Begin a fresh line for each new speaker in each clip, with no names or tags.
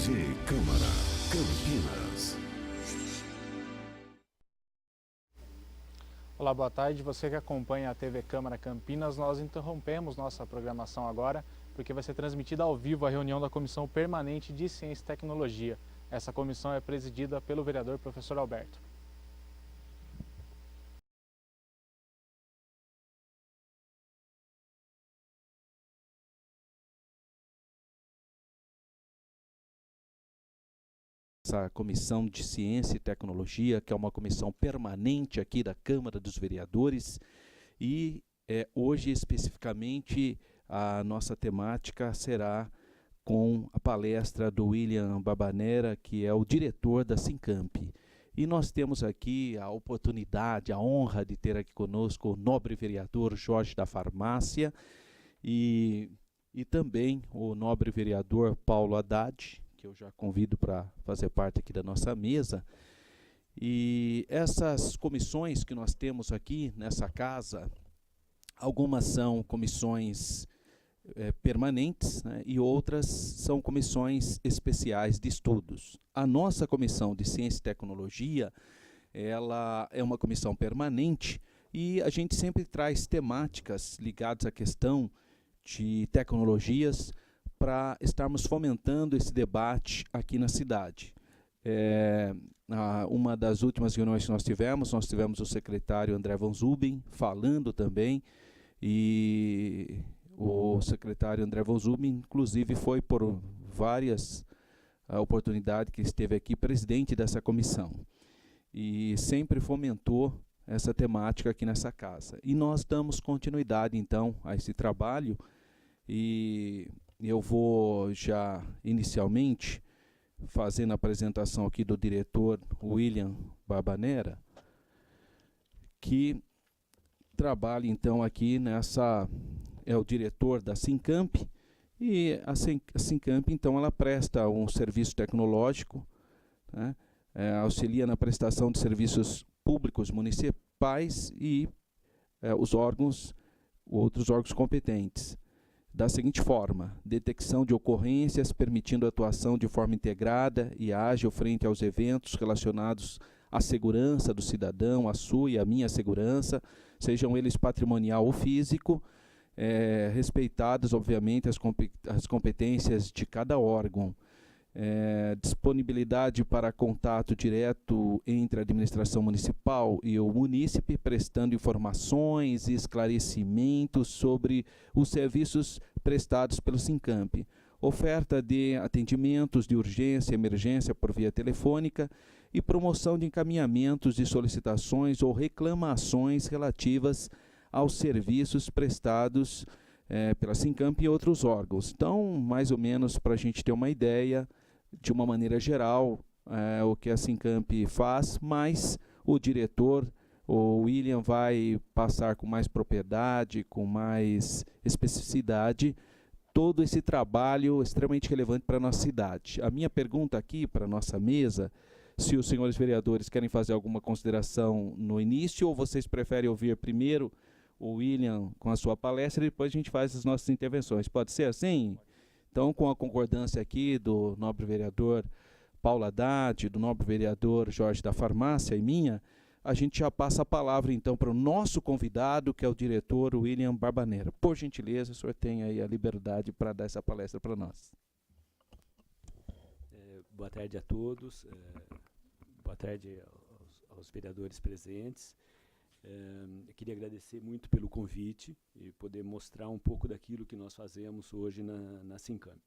TV Câmara Campinas.
Olá, boa tarde. Você que acompanha a TV Câmara Campinas, nós interrompemos nossa programação agora porque vai ser transmitida ao vivo a reunião da Comissão Permanente de Ciência e Tecnologia. Essa comissão é presidida pelo vereador professor Alberto.
Essa Comissão de Ciência e Tecnologia, que é uma comissão permanente aqui da Câmara dos Vereadores, e hoje especificamente a nossa temática será com a palestra do William Barbanera, que é o diretor da Sincamp. E nós temos aqui a oportunidade, a honra de ter aqui conosco o nobre vereador Jorge da Farmácia e também o nobre vereador Paulo Haddad, que eu já convido para fazer parte aqui da nossa mesa. E essas comissões que nós temos aqui nessa casa, algumas são comissões permanentes, né, e outras são comissões especiais de estudos. A nossa Comissão de Ciência e Tecnologia, ela é uma comissão permanente e a gente sempre traz temáticas ligadas à questão de tecnologias para estarmos fomentando esse debate aqui na cidade. Uma das últimas reuniões que nós tivemos o secretário André Van Zubin falando também, e o secretário André Van Zubin, inclusive, foi por várias oportunidades que esteve aqui presidente dessa comissão. E sempre fomentou essa temática aqui nessa casa. E nós damos continuidade, então, a esse trabalho. E eu vou já, inicialmente, fazendo a apresentação aqui do diretor William Barbanera, que trabalha, então, aqui nessa... é o diretor da Sincamp, e a Sincamp, então, ela presta um serviço tecnológico, né, auxilia na prestação de serviços públicos municipais e outros órgãos competentes. Da seguinte forma: detecção de ocorrências, permitindo a atuação de forma integrada e ágil frente aos eventos relacionados à segurança do cidadão, a sua e a minha segurança, sejam eles patrimonial ou físico, respeitadas, obviamente, as competências de cada órgão. Disponibilidade para contato direto entre a administração municipal e o munícipe, prestando informações e esclarecimentos sobre os serviços prestados pelo Sincamp. Oferta de atendimentos de urgência e emergência por via telefônica e promoção de encaminhamentos de solicitações ou reclamações relativas aos serviços prestados pela Sincamp e outros órgãos. Então, mais ou menos, para a gente ter uma ideia, de uma maneira geral, o que a Sincamp faz, mas o diretor, o William, vai passar com mais propriedade, com mais especificidade, todo esse trabalho extremamente relevante para a nossa cidade. A minha pergunta aqui para a nossa mesa, se os senhores vereadores querem fazer alguma consideração no início, ou vocês preferem ouvir primeiro o William com a sua palestra e depois a gente faz as nossas intervenções. Pode ser assim? Então, com a concordância aqui do nobre vereador Paulo Haddad, do nobre vereador Jorge da Farmácia e minha, a gente já passa a palavra, então, para o nosso convidado, que é o diretor William Barbanera. Por gentileza, o senhor tem aí a liberdade para dar essa palestra para nós.
Boa tarde a todos, boa tarde aos vereadores presentes. Eu queria agradecer muito pelo convite e poder mostrar um pouco daquilo que nós fazemos hoje na Sincamp.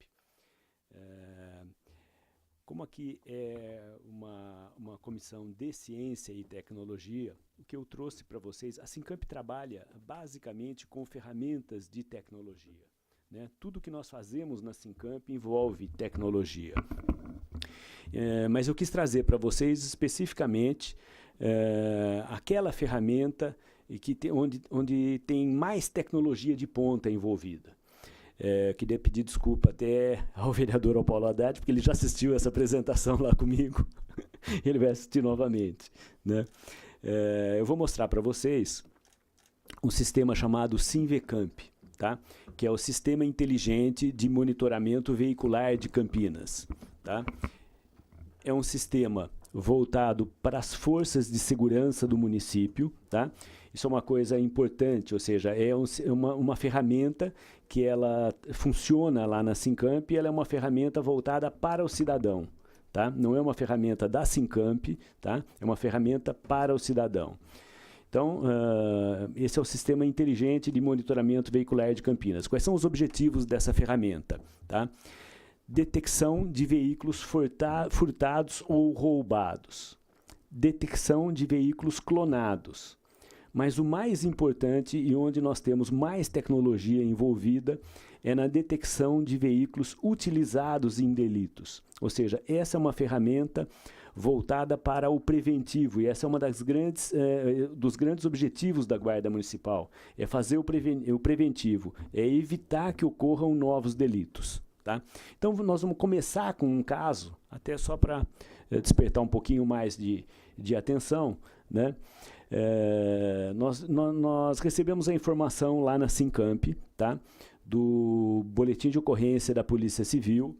Como aqui é uma comissão de ciência e tecnologia, o que eu trouxe para vocês, a Sincamp trabalha basicamente com ferramentas de tecnologia, né? Tudo que nós fazemos na Sincamp envolve tecnologia. Mas eu quis trazer para vocês especificamente aquela ferramenta onde tem mais tecnologia de ponta envolvida. Queria pedir desculpa até ao vereador Paulo Haddad, porque ele já assistiu essa apresentação lá comigo. Ele vai assistir novamente, né? Eu vou mostrar para vocês um sistema chamado Sinvecamp, tá? Que é o Sistema Inteligente de Monitoramento Veicular de Campinas. tá? É um sistema voltado para as forças de segurança do município, tá? Isso é uma coisa importante, ou seja, é uma ferramenta que ela funciona lá na Sincamp e ela é uma ferramenta voltada para o cidadão, tá? Não é uma ferramenta da Sincamp, tá? É uma ferramenta para o cidadão. Então, esse é o Sistema Inteligente de Monitoramento Veicular de Campinas. Quais são os objetivos dessa ferramenta, tá? Detecção de veículos furtados ou roubados. Detecção de veículos clonados. Mas o mais importante e onde nós temos mais tecnologia envolvida é na detecção de veículos utilizados em delitos. Ou seja, essa é uma ferramenta voltada para o preventivo, e essa é uma dos grandes objetivos da Guarda Municipal, é fazer o preventivo, é evitar que ocorram novos delitos. Tá? Então, nós vamos começar com um caso, até só para despertar um pouquinho mais de atenção, né? Nós recebemos a informação lá na Sincamp, tá? Do boletim de ocorrência da Polícia Civil,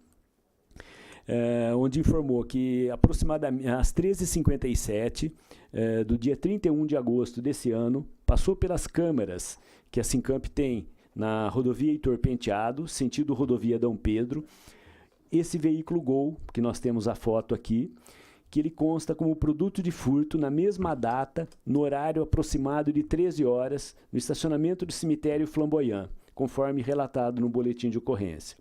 onde informou que aproximadamente às 13h57 do dia 31 de agosto desse ano, passou pelas câmeras que a Sincamp tem na rodovia Heitor Penteado, sentido rodovia Dom Pedro, esse veículo Gol, que nós temos a foto aqui, que ele consta como produto de furto na mesma data, no horário aproximado de 13 horas, no estacionamento do cemitério Flamboyant, conforme relatado no boletim de ocorrência.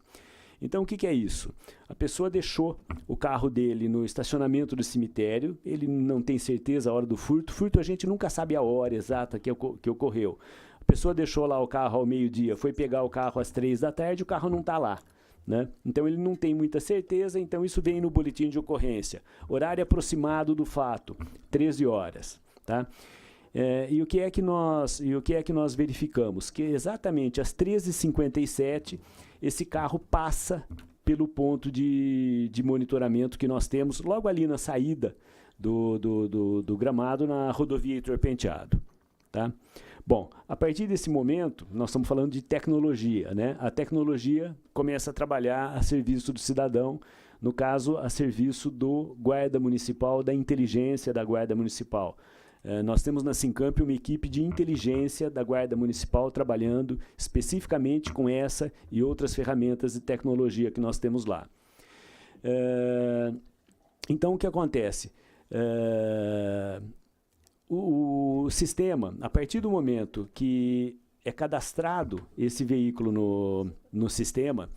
Então, o que é isso? A pessoa deixou o carro dele no estacionamento do cemitério, ele não tem certeza a hora do furto. Furto a gente nunca sabe a hora exata que ocorreu. A pessoa deixou lá o carro ao meio-dia, foi pegar o carro às 3 da tarde, o carro não está lá, né? Então, ele não tem muita certeza, então isso vem no boletim de ocorrência. Horário aproximado do fato, 13 horas. Tá? E o que é que nós verificamos? Que exatamente às 13h57, esse carro passa pelo ponto de monitoramento que nós temos logo ali na saída do gramado, na rodovia Heitor Penteado. Tá? Bom, a partir desse momento, nós estamos falando de tecnologia, né? A tecnologia começa a trabalhar a serviço do cidadão, no caso, a serviço do guarda municipal, da inteligência da guarda municipal. Nós temos na Sincamp uma equipe de inteligência da Guarda Municipal trabalhando especificamente com essa e outras ferramentas de tecnologia que nós temos lá. Então, o que acontece? O sistema, a partir do momento que é cadastrado esse veículo no sistema,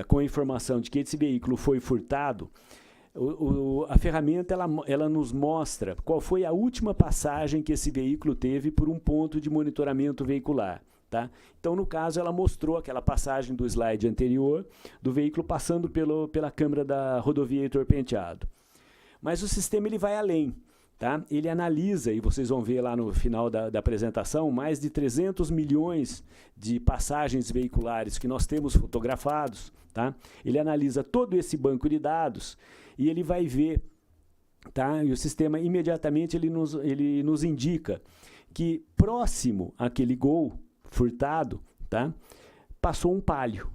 com a informação de que esse veículo foi furtado, a ferramenta ela nos mostra qual foi a última passagem que esse veículo teve por um ponto de monitoramento veicular. Tá? Então, no caso, ela mostrou aquela passagem do slide anterior, do veículo passando pela câmera da rodovia Heitor Penteado. Mas o sistema ele vai além. Tá? Ele analisa, e vocês vão ver lá no final da apresentação, mais de 300 milhões de passagens veiculares que nós temos fotografados. Tá? Ele analisa todo esse banco de dados e ele vai ver, tá? E o sistema imediatamente ele nos indica que próximo àquele Gol furtado, tá? Passou um Palio.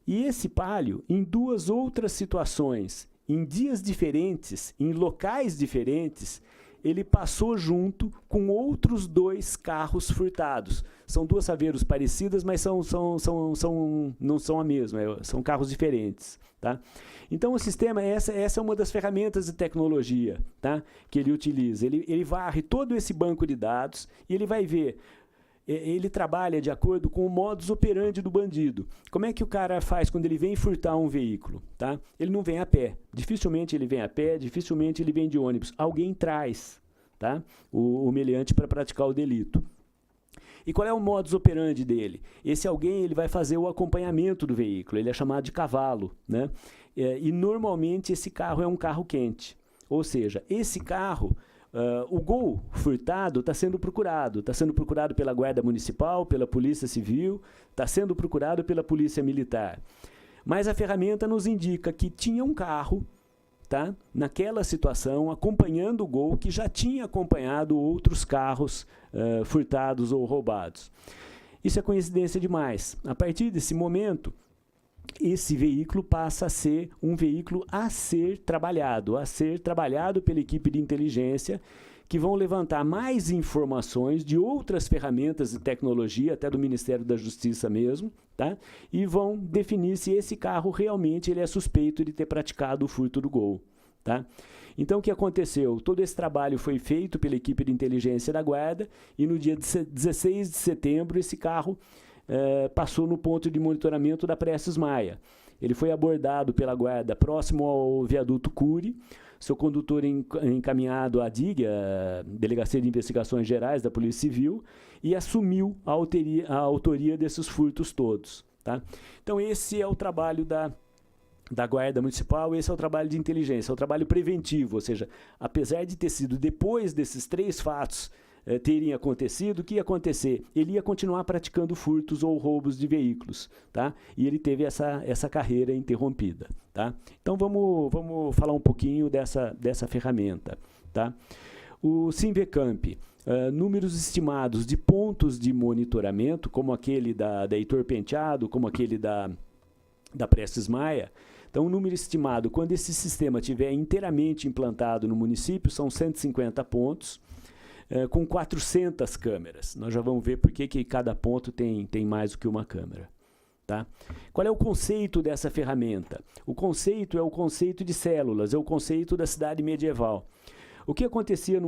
E esse Palio, em duas outras situações, em dias diferentes, em locais diferentes, ele passou junto com outros 2 carros furtados. São 2 Saveiros parecidas, mas não são a mesma, são carros diferentes. Tá? Então, o sistema, essa é uma das ferramentas de tecnologia, tá? Que ele utiliza. Ele varre todo esse banco de dados e ele vai ver. Ele trabalha de acordo com o modus operandi do bandido. Como é que o cara faz quando ele vem furtar um veículo? Tá? Ele não vem a pé. Dificilmente ele vem a pé, dificilmente ele vem de ônibus. Alguém traz, tá? o meliante para praticar o delito. E qual é o modus operandi dele? Esse alguém ele vai fazer o acompanhamento do veículo. Ele é chamado de cavalo. Né? E normalmente esse carro é um carro quente. Ou seja, esse carro... o Gol furtado está sendo procurado pela Guarda Municipal, pela Polícia Civil, está sendo procurado pela Polícia Militar. Mas a ferramenta nos indica que tinha um carro, tá, naquela situação, acompanhando o Gol, que já tinha acompanhado outros carros furtados ou roubados. Isso é coincidência demais. A partir desse momento, esse veículo passa a ser um veículo a ser trabalhado pela equipe de inteligência, que vão levantar mais informações de outras ferramentas de tecnologia, até do Ministério da Justiça mesmo, tá? E vão definir se esse carro realmente ele é suspeito de ter praticado o furto do Gol, tá? Então, o que aconteceu? Todo esse trabalho foi feito pela equipe de inteligência da Guarda e no dia 16 de setembro esse carro passou no ponto de monitoramento da Prestes Maia. Ele foi abordado pela Guarda próximo ao viaduto Cury, seu condutor encaminhado à DIG, a Delegacia de Investigações Gerais da Polícia Civil, e assumiu a autoria desses furtos todos, tá? Então, esse é o trabalho da Guarda Municipal, esse é o trabalho de inteligência, é o trabalho preventivo, ou seja, apesar de ter sido depois desses 3 fatos terem acontecido, o que ia acontecer? Ele ia continuar praticando furtos ou roubos de veículos, tá? E ele teve essa carreira interrompida, tá? Então, vamos falar um pouquinho dessa ferramenta, tá? O Sinvecamp, números estimados de pontos de monitoramento, como aquele da Heitor Penteado, como aquele da Prestes Maia. Então, o número estimado, quando esse sistema estiver inteiramente implantado no município, são 150 pontos, com 400 câmeras. Nós já vamos ver por que cada ponto tem mais do que uma câmera, tá? Qual é o conceito dessa ferramenta? O conceito é o conceito de células, é o conceito da cidade medieval. O que acontecia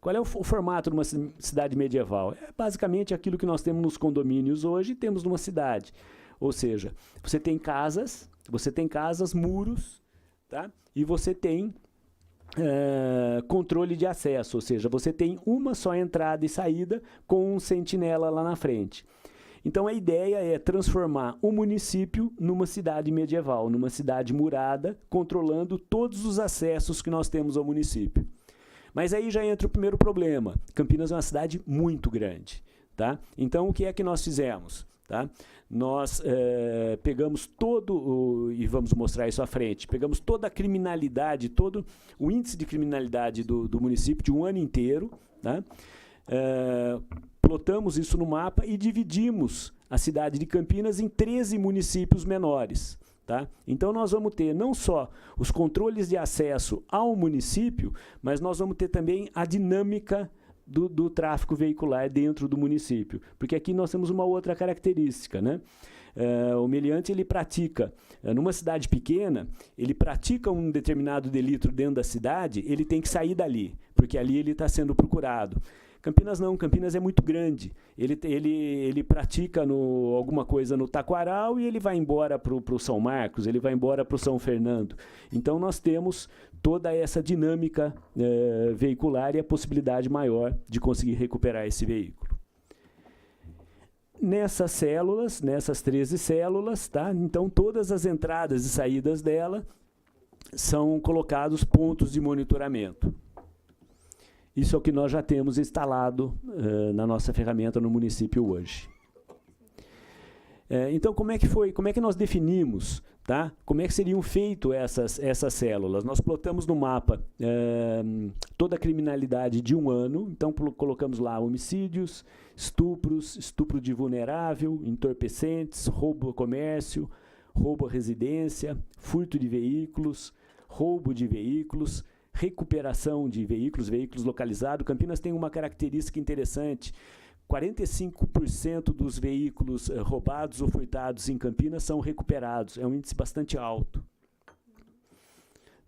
qual é o formato de uma cidade medieval? É basicamente aquilo que nós temos nos condomínios hoje, temos numa cidade. Ou seja, você tem casas, muros, tá? E você tem controle de acesso, ou seja, você tem uma só entrada e saída com um sentinela lá na frente. Então, a ideia é transformar o município numa cidade medieval, numa cidade murada, controlando todos os acessos que nós temos ao município. Mas aí já entra o primeiro problema. Campinas é uma cidade muito grande, tá? Então, o que é que nós fizemos? Tá? Nós pegamos e vamos mostrar isso à frente, pegamos toda a criminalidade, todo o índice de criminalidade do município de um ano inteiro, tá? Plotamos isso no mapa e dividimos a cidade de Campinas em 13 municípios menores. Tá? Então, nós vamos ter não só os controles de acesso ao município, mas nós vamos ter também a dinâmica do tráfego veicular dentro do município. Porque aqui nós temos uma outra característica, né? O meliante, ele pratica, numa cidade pequena, ele pratica um determinado delito dentro da cidade, ele tem que sair dali, porque ali ele está sendo procurado. Campinas não, Campinas é muito grande. Ele pratica alguma coisa no Taquaral e ele vai embora para o São Marcos, ele vai embora para o São Fernando. Então, nós temos toda essa dinâmica veicular e a possibilidade maior de conseguir recuperar esse veículo. Nessas células, nessas 13 células, tá? Então, todas as entradas e saídas dela são colocados pontos de monitoramento. Isso é o que nós já temos instalado na nossa ferramenta no município hoje. Então, como é que nós definimos, tá? Como é que seriam feitas essas células? Nós plotamos no mapa toda a criminalidade de um ano, então colocamos lá homicídios, estupros, estupro de vulnerável, entorpecentes, roubo ao comércio, roubo à residência, furto de veículos, roubo de veículos, recuperação de veículos localizados. Campinas tem uma característica interessante: 45% dos veículos roubados ou furtados em Campinas são recuperados. É um índice bastante alto.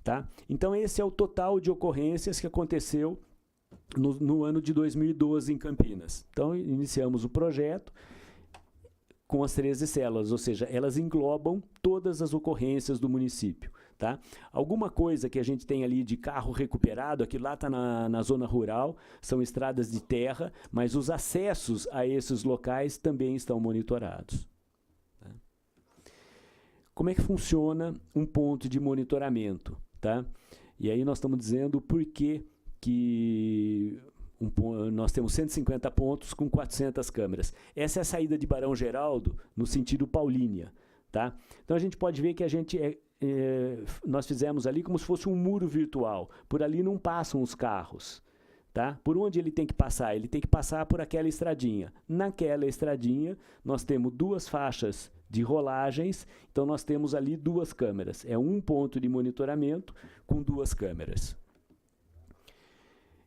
Tá? Então, esse é o total de ocorrências que aconteceu no ano de 2012 em Campinas. Então, iniciamos o projeto com as 13 células, ou seja, elas englobam todas as ocorrências do município. Tá? Alguma coisa que a gente tem ali de carro recuperado, aquilo lá está na zona rural, são estradas de terra, mas os acessos a esses locais também estão monitorados. Tá? Como é que funciona um ponto de monitoramento? Tá? E aí nós estamos dizendo por que nós temos 150 pontos com 400 câmeras. Essa é a saída de Barão Geraldo no sentido Paulínia. Tá? Então, a gente pode ver que nós fizemos ali como se fosse um muro virtual. Por ali não passam os carros. Tá? Por onde ele tem que passar? Ele tem que passar por aquela estradinha. Naquela estradinha, nós temos 2 faixas de rolagens, então nós temos ali 2 câmeras. É um ponto de monitoramento com 2 câmeras.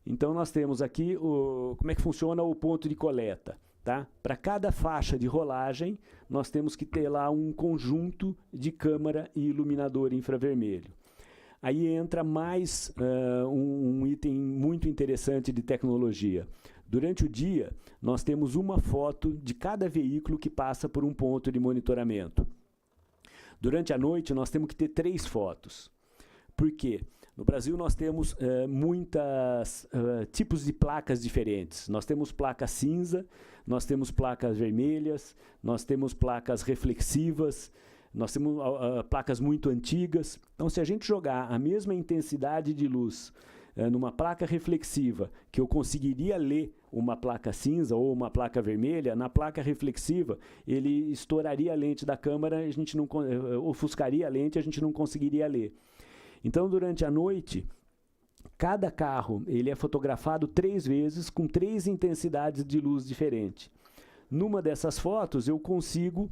Então nós temos aqui como é que funciona o ponto de coleta. Tá? Para cada faixa de rolagem, nós temos que ter lá um conjunto de câmara e iluminador infravermelho. Aí entra mais um item muito interessante de tecnologia. Durante o dia, nós temos uma foto de cada veículo que passa por um ponto de monitoramento. Durante a noite, nós temos que ter 3 fotos. Por quê? No Brasil, nós temos muitos tipos de placas diferentes. Nós temos placa cinza, nós temos placas vermelhas, nós temos placas reflexivas, nós temos placas muito antigas. Então, se a gente jogar a mesma intensidade de luz numa placa reflexiva, que eu conseguiria ler uma placa cinza ou uma placa vermelha, na placa reflexiva, ele estouraria a lente da câmera, a gente não, ofuscaria a lente, a gente não conseguiria ler. Então, durante a noite, cada carro ele é fotografado 3 vezes com 3 intensidades de luz diferentes. Numa dessas fotos, eu consigo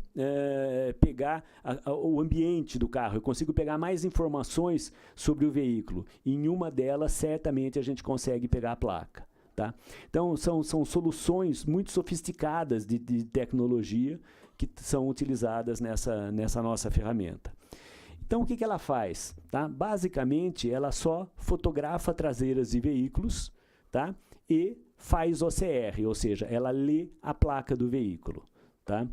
pegar o ambiente do carro, eu consigo pegar mais informações sobre o veículo. Em uma delas, certamente, a gente consegue pegar a placa. Tá? Então, são soluções muito sofisticadas de tecnologia que são utilizadas nessa nossa ferramenta. Então, o que ela faz? Tá? Basicamente, ela só fotografa traseiras de veículos, tá? E faz OCR, ou seja, ela lê a placa do veículo. Tá?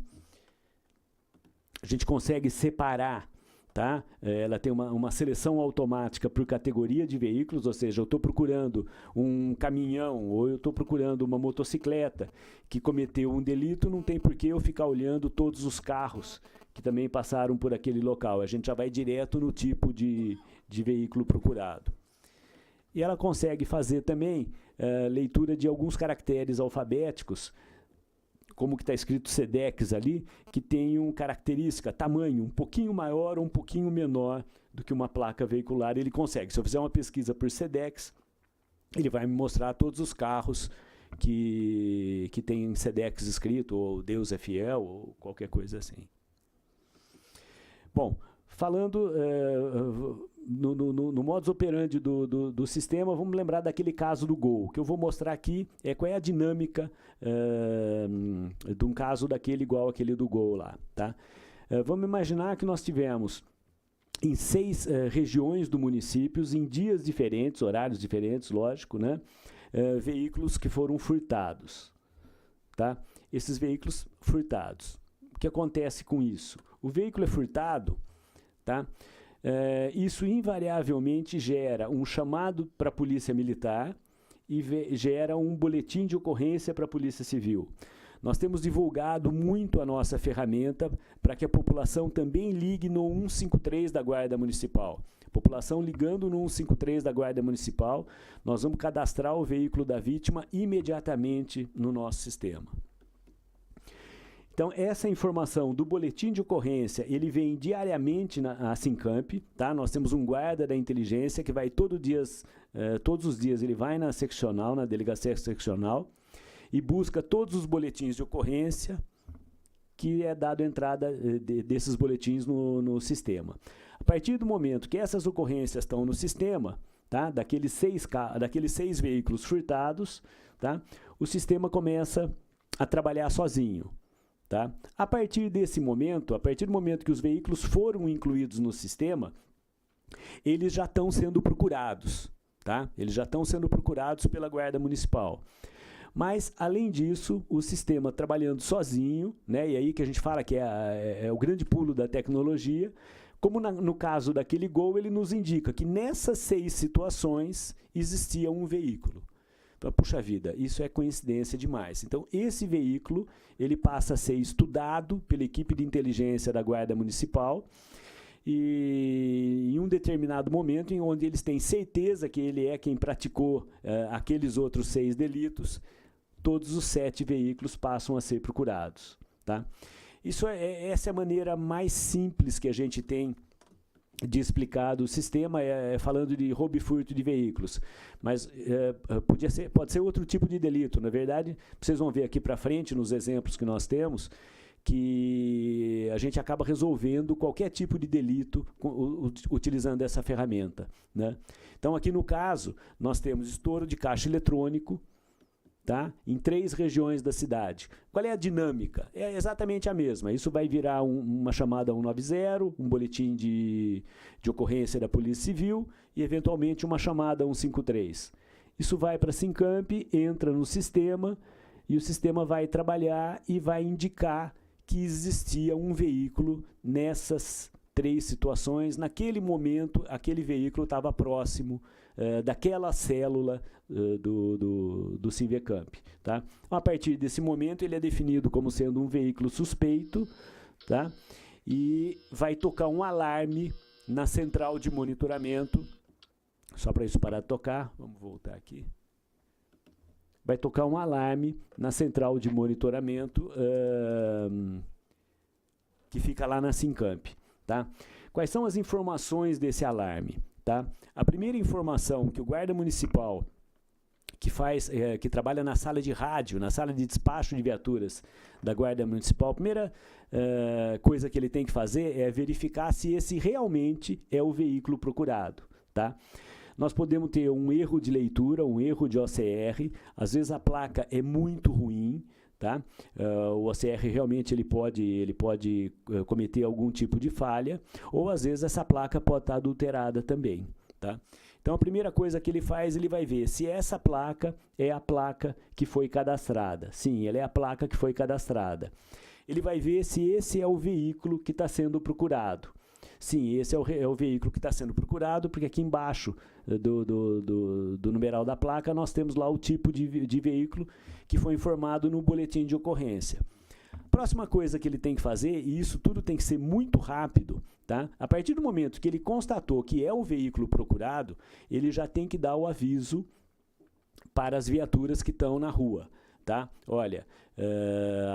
A gente consegue separar, tá? Ela tem uma seleção automática por categoria de veículos, ou seja, eu estou procurando um caminhão ou eu estou procurando uma motocicleta que cometeu um delito, não tem por que eu ficar olhando todos os carros que também passaram por aquele local. A gente já vai direto no tipo de veículo procurado. E ela consegue fazer também leitura de alguns caracteres alfabéticos, como que está escrito SEDEX ali, que tem uma característica, tamanho, um pouquinho maior ou um pouquinho menor do que uma placa veicular, ele consegue. Se eu fizer uma pesquisa por SEDEX, ele vai me mostrar todos os carros que tem SEDEX escrito, ou Deus é fiel, ou qualquer coisa assim. Bom, falando no modus operandi do sistema, vamos lembrar daquele caso do Gol. O que eu vou mostrar aqui é qual é a dinâmica de um caso daquele igual aquele do Gol lá. Tá? Vamos imaginar que nós tivemos em 6 regiões do município, em dias diferentes, horários diferentes, lógico, né? Veículos que foram furtados. Tá? Esses veículos furtados. O que acontece com isso? O veículo é furtado, tá? Isso invariavelmente gera um chamado para a Polícia Militar e gera um boletim de ocorrência para a Polícia Civil. Nós temos divulgado muito a nossa ferramenta para que a população também ligue no 153 da Guarda Municipal. A população ligando no 153 da Guarda Municipal, nós vamos cadastrar o veículo da vítima imediatamente no nosso sistema. Então, essa informação do boletim de ocorrência, ele vem diariamente na Sincamp, tá? Nós temos um guarda da inteligência que vai todos os dias ele vai na seccional, na delegacia seccional, e busca todos os boletins de ocorrência que é dado entrada desses boletins no sistema. A partir do momento que essas ocorrências estão no sistema, tá? daqueles 6 veículos furtados, tá? O sistema começa a trabalhar sozinho. Tá? A partir desse momento, a partir do momento que os veículos foram incluídos no sistema, eles já estão sendo procurados. Tá? Eles já estão sendo procurados pela Guarda Municipal. Mas, além disso, o sistema trabalhando sozinho, né, e aí que a gente fala que é o grande pulo da tecnologia, como no caso daquele Gol, ele nos indica que nessas 6 situações existia um veículo. Então, puxa vida, isso é coincidência demais. Então, esse veículo ele passa a ser estudado pela equipe de inteligência da Guarda Municipal e em um determinado momento, em onde eles têm certeza que ele é quem praticou aqueles outros 6 delitos, todos os 7 veículos passam a ser procurados. Tá? Essa é a maneira mais simples que a gente tem de explicar do sistema falando de roubo e furto de veículos, mas pode ser outro tipo de delito. Na verdade, vocês vão ver aqui para frente, nos exemplos que nós temos, que a gente acaba resolvendo qualquer tipo de delito utilizando essa ferramenta, né? Então, aqui no caso, nós temos estouro de caixa eletrônico, tá? Em 3 regiões da cidade. Qual é a dinâmica? É exatamente a mesma. Isso vai virar uma chamada 190, um boletim de ocorrência da Polícia Civil e, eventualmente, uma chamada 153. Isso vai para a Sincamp, entra no sistema e o sistema vai trabalhar e vai indicar que existia um veículo nessas 3 situações. Naquele momento, aquele veículo estava próximo daquela célula do Sinvecamp, tá? A partir desse momento, ele é definido como sendo um veículo suspeito, tá? E vai tocar um alarme na central de monitoramento. Só para isso parar de tocar, vamos voltar aqui. Vai tocar um alarme na central de monitoramento que fica lá na Sincamp, tá? Quais são as informações desse alarme, tá? A primeira informação que o guarda municipal que trabalha na sala de rádio, na sala de despacho de viaturas da Guarda Municipal, a primeira coisa que ele tem que fazer é verificar se esse realmente é o veículo procurado, tá? Nós podemos ter um erro de leitura, um erro de OCR, às vezes a placa é muito ruim, tá? O OCR realmente ele pode cometer algum tipo de falha, ou às vezes essa placa pode estar adulterada também, tá? Então, a primeira coisa que ele faz, ele vai ver se essa placa é a placa que foi cadastrada. Sim, ela é a placa que foi cadastrada. Ele vai ver se esse é o veículo que está sendo procurado. Sim, esse é o veículo que está sendo procurado, porque aqui embaixo do numeral da placa nós temos lá o tipo de veículo que foi informado no boletim de ocorrência. Próxima coisa que ele tem que fazer, e isso tudo tem que ser muito rápido, tá? A partir do momento que ele constatou que é o veículo procurado, ele já tem que dar o aviso para as viaturas que estão na rua, tá? Olha,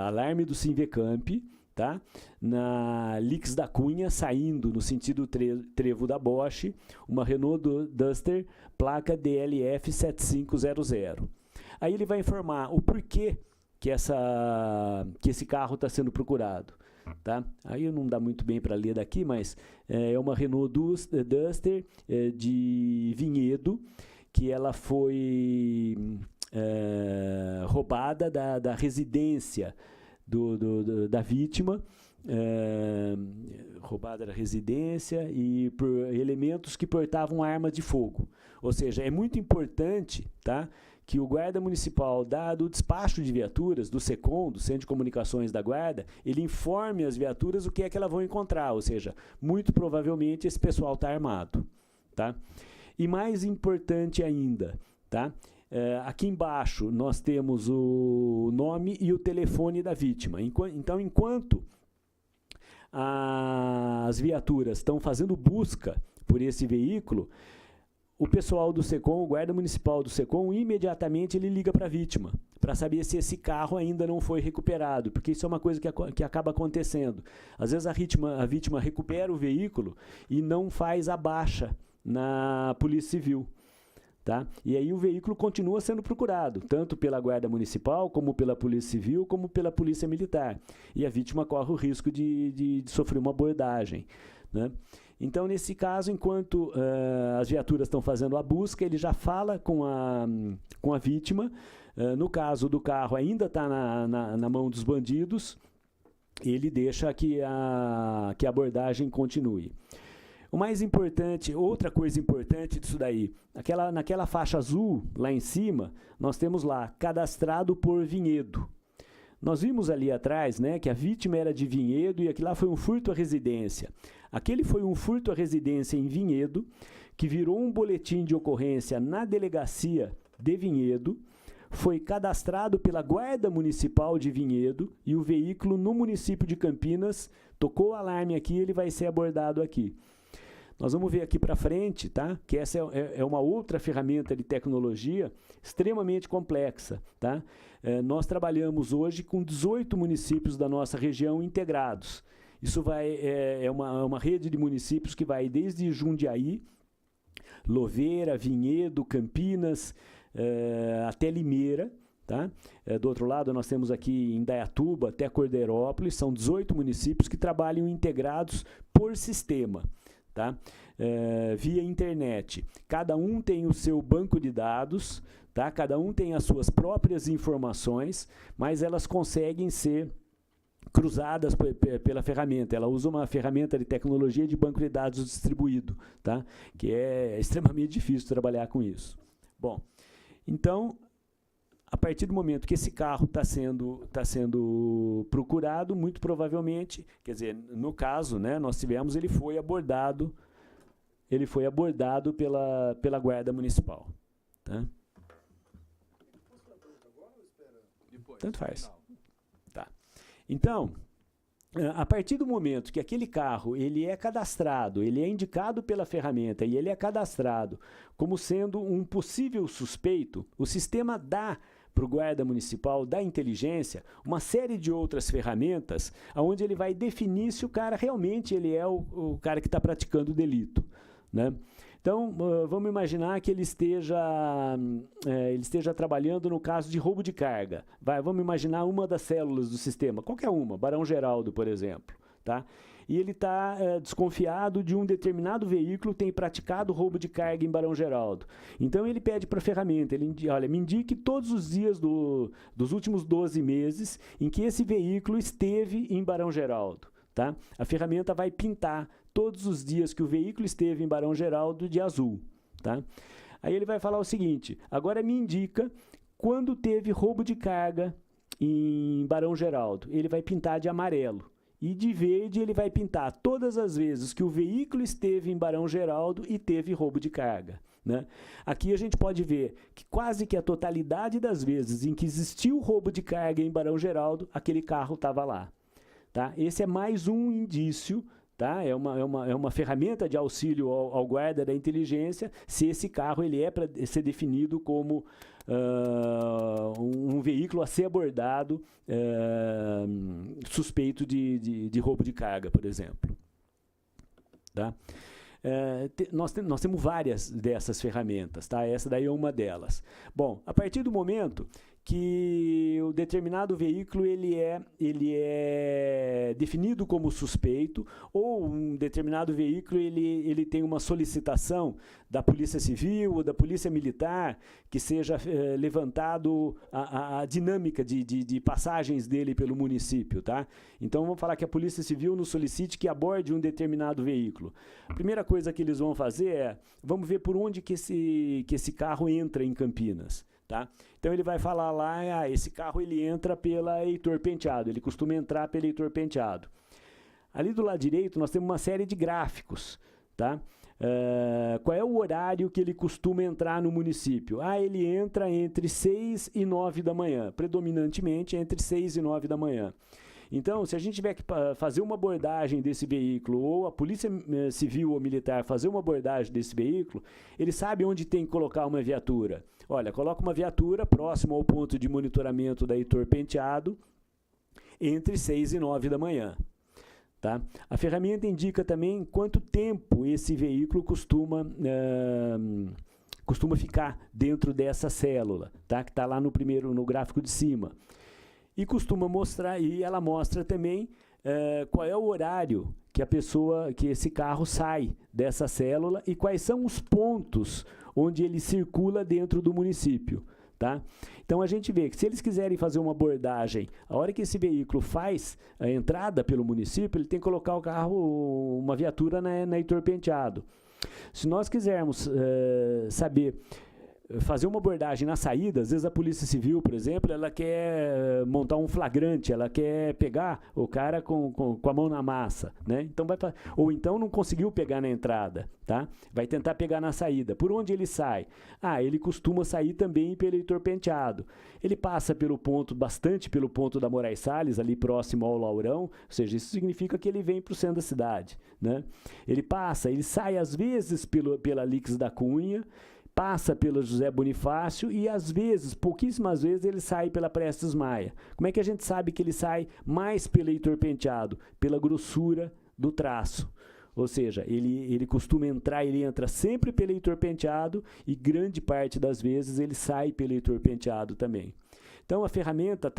alarme do Sinvecamp, tá? Na Lix da Cunha, saindo no sentido trevo da Bosch, uma Renault Duster, placa DLF 7500. Aí ele vai informar o porquê que esse carro está sendo procurado, tá? Aí não dá muito bem para ler daqui, mas é uma Renault Duster de Vinhedo, que ela foi roubada da residência da vítima, roubada da residência e por elementos que portavam arma de fogo. Ou seja, é muito importante, tá, que o guarda municipal do despacho de viaturas, do SECOM, do Centro de Comunicações da Guarda, ele informe as viaturas o que é que elas vão encontrar, ou seja, muito provavelmente esse pessoal está armado, tá? E mais importante ainda, tá? Aqui embaixo nós temos o nome e o telefone da vítima. Então, enquanto as viaturas estão fazendo busca por esse veículo, o pessoal do SECOM, o guarda municipal do SECOM, imediatamente ele liga para a vítima, para saber se esse carro ainda não foi recuperado, porque isso é uma coisa que acaba acontecendo. Às vezes a vítima recupera o veículo e não faz a baixa na Polícia Civil, tá? E aí o veículo continua sendo procurado, tanto pela Guarda Municipal, como pela Polícia Civil, como pela Polícia Militar. E a vítima corre o risco de sofrer uma abordagem, né? Então, nesse caso, enquanto as viaturas estão fazendo a busca, ele já fala com a vítima. No caso do carro, ainda está na mão dos bandidos, ele deixa que a abordagem continue. O mais importante, outra coisa importante disso daí, naquela faixa azul, lá em cima, nós temos lá, cadastrado por Vinhedo. Nós vimos ali atrás, né, que a vítima era de Vinhedo e aquilo lá foi um furto à residência. Aquele foi um furto à residência em Vinhedo, que virou um boletim de ocorrência na delegacia de Vinhedo, foi cadastrado pela Guarda Municipal de Vinhedo e o veículo no município de Campinas tocou o alarme aqui e ele vai ser abordado aqui. Nós vamos ver aqui para frente, tá? Que essa é uma outra ferramenta de tecnologia extremamente complexa, tá? Nós trabalhamos hoje com 18 municípios da nossa região integrados. Isso é uma rede de municípios que vai desde Jundiaí, Louveira, Vinhedo, Campinas, até Limeira. Tá? Do outro lado, nós temos aqui Indaiatuba até Cordeirópolis, são 18 municípios que trabalham integrados por sistema, tá? Via internet. Cada um tem o seu banco de dados, tá? Cada um tem as suas próprias informações, mas elas conseguem ser cruzadas pela ferramenta. Ela usa uma ferramenta de tecnologia de banco de dados distribuído, tá? Que é extremamente difícil trabalhar com isso. Bom, então, a partir do momento que esse carro está sendo procurado, muito provavelmente, quer dizer, no caso, né, nós tivemos, ele foi abordado pela Guarda Municipal. Tá? Tanto faz. Tá. Então, a partir do momento que aquele carro ele é cadastrado, ele é indicado pela ferramenta e ele é cadastrado como sendo um possível suspeito, o sistema dá para o guarda municipal da inteligência uma série de outras ferramentas onde ele vai definir se o cara realmente ele é o cara que está praticando o delito, né? Então, vamos imaginar que ele esteja trabalhando no caso de roubo de carga. Vamos imaginar uma das células do sistema, qualquer uma, Barão Geraldo, por exemplo. Tá? E ele está desconfiado de um determinado veículo tem praticado roubo de carga em Barão Geraldo. Então, ele pede para a ferramenta, olha, me indique todos os dias dos últimos 12 meses em que esse veículo esteve em Barão Geraldo. Tá? A ferramenta vai pintar todos os dias que o veículo esteve em Barão Geraldo de azul. Tá? Aí ele vai falar o seguinte, agora me indica quando teve roubo de carga em Barão Geraldo. Ele vai pintar de amarelo. E de verde ele vai pintar todas as vezes que o veículo esteve em Barão Geraldo e teve roubo de carga. Né? Aqui a gente pode ver que quase que a totalidade das vezes em que existiu roubo de carga em Barão Geraldo, aquele carro estava lá. Tá? Esse é mais um indício, tá? É uma ferramenta de auxílio ao guarda da inteligência se esse carro ele é para ser definido como um veículo a ser abordado suspeito de roubo de carga, por exemplo. Tá? Nós temos várias dessas ferramentas, tá? Essa daí é uma delas. Bom, a partir do momento que o determinado veículo ele é definido como suspeito, ou um determinado veículo ele tem uma solicitação da Polícia Civil ou da Polícia Militar que seja levantado a dinâmica de passagens dele pelo município. Tá? Então, vamos falar que a Polícia Civil nos solicite que aborde um determinado veículo. A primeira coisa que eles vão fazer vamos ver por onde que esse carro entra em Campinas. Tá? Então ele vai falar lá, esse carro ele entra pela Heitor Penteado, ele costuma entrar pela Heitor Penteado. Ali do lado direito nós temos uma série de gráficos. Tá? Qual é o horário que ele costuma entrar no município? Ele entra entre 6 e 9 da manhã, predominantemente entre 6 e 9 da manhã. Então, se a gente tiver que fazer uma abordagem desse veículo, ou a Polícia Civil ou Militar fazer uma abordagem desse veículo, ele sabe onde tem que colocar uma viatura. Olha, coloca uma viatura próximo ao ponto de monitoramento da Heitor Penteado, entre 6 e 9 da manhã. Tá? A ferramenta indica também quanto tempo esse veículo costuma ficar dentro dessa célula, tá? Que está lá no gráfico de cima. E costuma mostrar, e ela mostra também qual é o horário que esse carro sai dessa célula e quais são os pontos onde ele circula dentro do município. Tá? Então a gente vê que se eles quiserem fazer uma abordagem, a hora que esse veículo faz a entrada pelo município, ele tem que colocar o carro, uma viatura na Heitor Penteado. Se nós quisermos fazer uma abordagem na saída, às vezes a Polícia Civil, por exemplo, ela quer montar um flagrante, ela quer pegar o cara com a mão na massa, né? Então ou então não conseguiu pegar na entrada, tá? Vai tentar pegar na saída. Por onde ele sai? Ele costuma sair também pelo Heitor Penteado. Ele passa bastante pelo ponto da Moraes Salles, ali próximo ao Laurão, ou seja, isso significa que ele vem para o centro da cidade, né? Ele sai às vezes pela Lix da Cunha, passa pela José Bonifácio e, às vezes, pouquíssimas vezes, ele sai pela Prestes Maia. Como é que a gente sabe que ele sai mais pelo Heitor Penteado? Pela grossura do traço. Ou seja, ele costuma entrar, ele entra sempre pelo Heitor Penteado e grande parte das vezes ele sai pelo Heitor Penteado também. Então, a ferramenta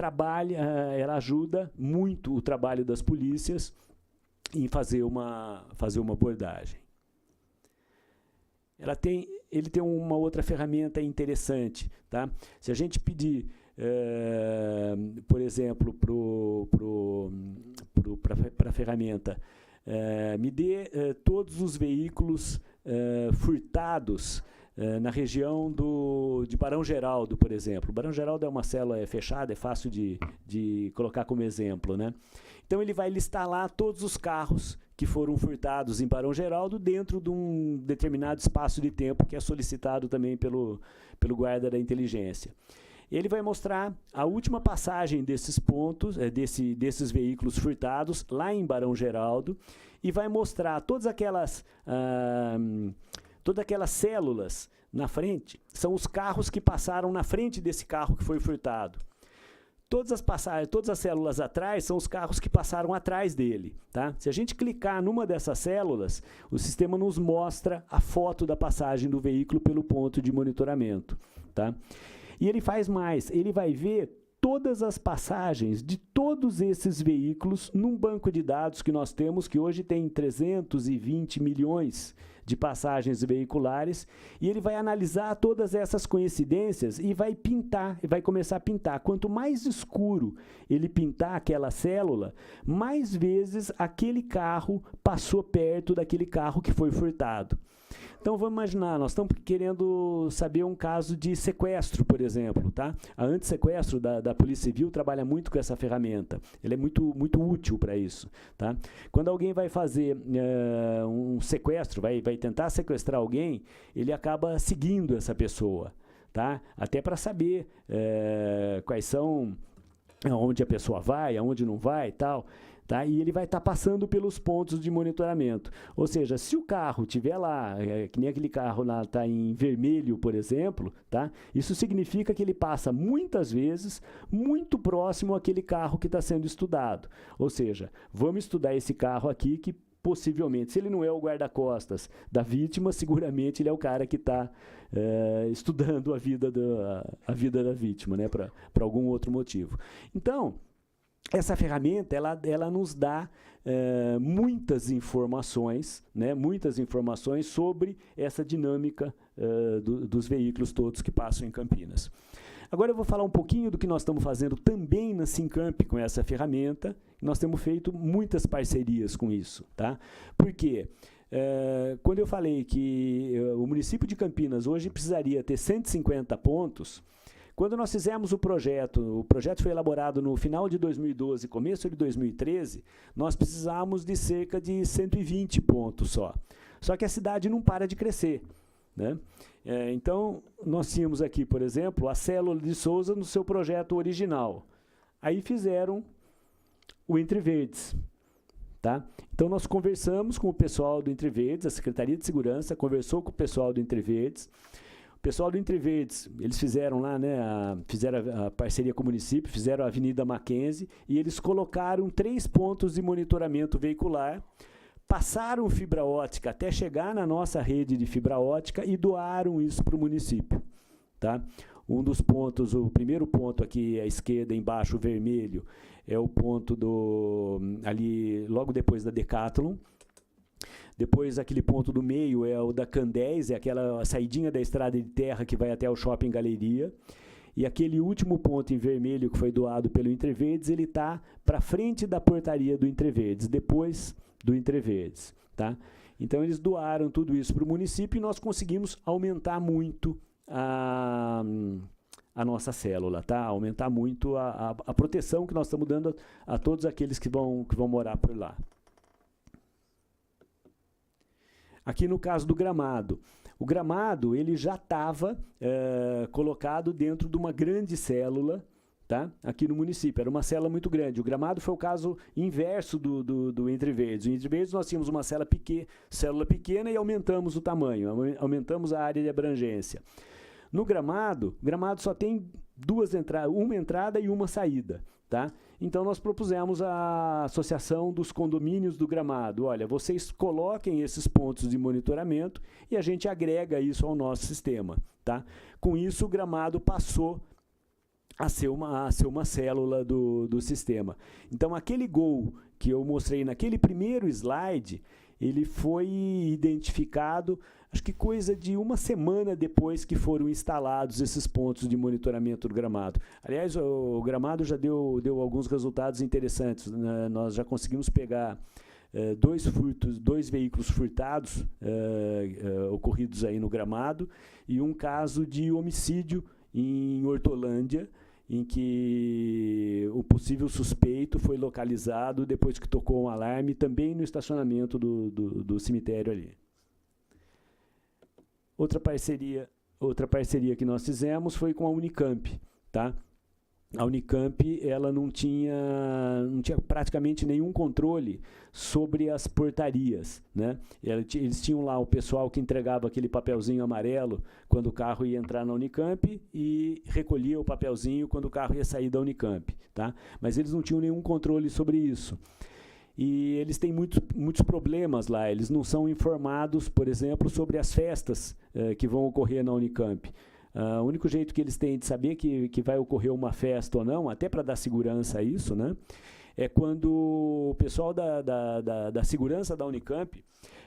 ela ajuda muito o trabalho das polícias em fazer uma abordagem. Ele tem uma outra ferramenta interessante. Tá? Se a gente pedir, por exemplo, para a ferramenta, me dê todos os veículos furtados na região de Barão Geraldo, por exemplo. Barão Geraldo é uma célula fechada, é fácil de colocar como exemplo, né? Então, ele vai listar lá todos os carros que foram furtados em Barão Geraldo dentro de um determinado espaço de tempo que é solicitado também pelo guarda da inteligência. Ele vai mostrar a última passagem desses pontos, desses veículos furtados lá em Barão Geraldo e vai mostrar todas aquelas células na frente, são os carros que passaram na frente desse carro que foi furtado. Todas as células atrás são os carros que passaram atrás dele. Tá? Se a gente clicar numa dessas células, o sistema nos mostra a foto da passagem do veículo pelo ponto de monitoramento. Tá? E ele faz mais, ele vai ver todas as passagens de todos esses veículos num banco de dados que nós temos, que hoje tem 320 milhões de passagens veiculares, e ele vai analisar todas essas coincidências e vai pintar, vai começar a pintar. Quanto mais escuro ele pintar aquela célula, mais vezes aquele carro passou perto daquele carro que foi furtado. Então, vamos imaginar, nós estamos querendo saber um caso de sequestro, por exemplo. Tá? A antissequestro da Polícia Civil trabalha muito com essa ferramenta. Ela é muito, muito útil para isso. Tá? Quando alguém vai fazer um sequestro, vai tentar sequestrar alguém, ele acaba seguindo essa pessoa. Tá? Até para saber quais são, onde a pessoa vai, aonde não vai e tal. Tá? E ele vai estar passando pelos pontos de monitoramento. Ou seja, se o carro estiver lá, que nem aquele carro lá está em vermelho, por exemplo, tá? Isso significa que ele passa muitas vezes muito próximo àquele carro que está sendo estudado. Ou seja, vamos estudar esse carro aqui que possivelmente, se ele não é o guarda-costas da vítima, seguramente ele é o cara que está estudando a vida da vítima, né? Para algum outro motivo. Então, essa ferramenta ela nos dá muitas informações, né, sobre essa dinâmica dos veículos todos que passam em Campinas. Agora eu vou falar um pouquinho do que nós estamos fazendo também na Sincamp com essa ferramenta. Nós temos feito muitas parcerias com isso. Tá? Por quê? Quando eu falei que o município de Campinas hoje precisaria ter 150 pontos, quando nós fizemos o projeto foi elaborado no final de 2012, começo de 2013, nós precisávamos de cerca de 120 pontos só. Só que a cidade não para de crescer. Né? Então, nós tínhamos aqui, por exemplo, a Célula de Souza no seu projeto original. Aí fizeram o Entre Verdes. Tá? Então, nós conversamos com o pessoal do Entre Verdes, a Secretaria de Segurança conversou com o pessoal do Entre Verdes. O pessoal do Entre Verdes, eles fizeram lá, né, fizeram a parceria com o município, fizeram a Avenida Mackenzie e eles colocaram 3 pontos de monitoramento veicular, passaram fibra ótica até chegar na nossa rede de fibra ótica e doaram isso para o município. Tá? Um dos pontos, o primeiro ponto aqui à esquerda, embaixo, vermelho, é o ponto ali logo depois da Decathlon. Depois, aquele ponto do meio é o da Candés, é aquela saidinha da estrada de terra que vai até o Shopping Galeria. E aquele último ponto em vermelho que foi doado pelo Entre Verdes, ele está para frente da portaria do Entre Verdes, depois do Entre Verdes. Tá? Então, eles doaram tudo isso para o município e nós conseguimos aumentar muito a nossa célula, tá? Aumentar muito a proteção que nós estamos dando a todos aqueles que vão morar por lá. Aqui no caso do Gramado. O Gramado ele já estava colocado dentro de uma grande célula, tá? Aqui no município. Era uma célula muito grande. O Gramado foi o caso inverso do Entre Verdes. No Entre Verdes nós tínhamos uma célula pequena e aumentamos o tamanho, aumentamos a área de abrangência. No Gramado só tem uma entrada e uma saída. Tá? Então, nós propusemos à Associação dos Condomínios do Gramado, olha, vocês coloquem esses pontos de monitoramento e a gente agrega isso ao nosso sistema. Tá? Com isso, o Gramado passou a ser uma célula do sistema. Então, aquele gol que eu mostrei naquele primeiro slide, ele foi identificado, acho que coisa de uma semana depois que foram instalados esses pontos de monitoramento do Gramado. Aliás, o Gramado já deu alguns resultados interessantes, né? Nós já conseguimos pegar dois veículos furtados ocorridos aí no Gramado e um caso de homicídio em Hortolândia, em que o possível suspeito foi localizado depois que tocou um alarme, também no estacionamento do cemitério ali. Outra parceria que nós fizemos foi com a Unicamp. Tá? A Unicamp ela não tinha praticamente nenhum controle sobre as portarias. Né? Eles tinham lá o pessoal que entregava aquele papelzinho amarelo quando o carro ia entrar na Unicamp e recolhia o papelzinho quando o carro ia sair da Unicamp. Tá? Mas eles não tinham nenhum controle sobre isso. E eles têm muitos problemas lá. Eles não são informados, por exemplo, sobre as festas que vão ocorrer na Unicamp. O único jeito que eles têm de saber que vai ocorrer uma festa ou não, até para dar segurança a isso, né, é quando o pessoal da segurança da Unicamp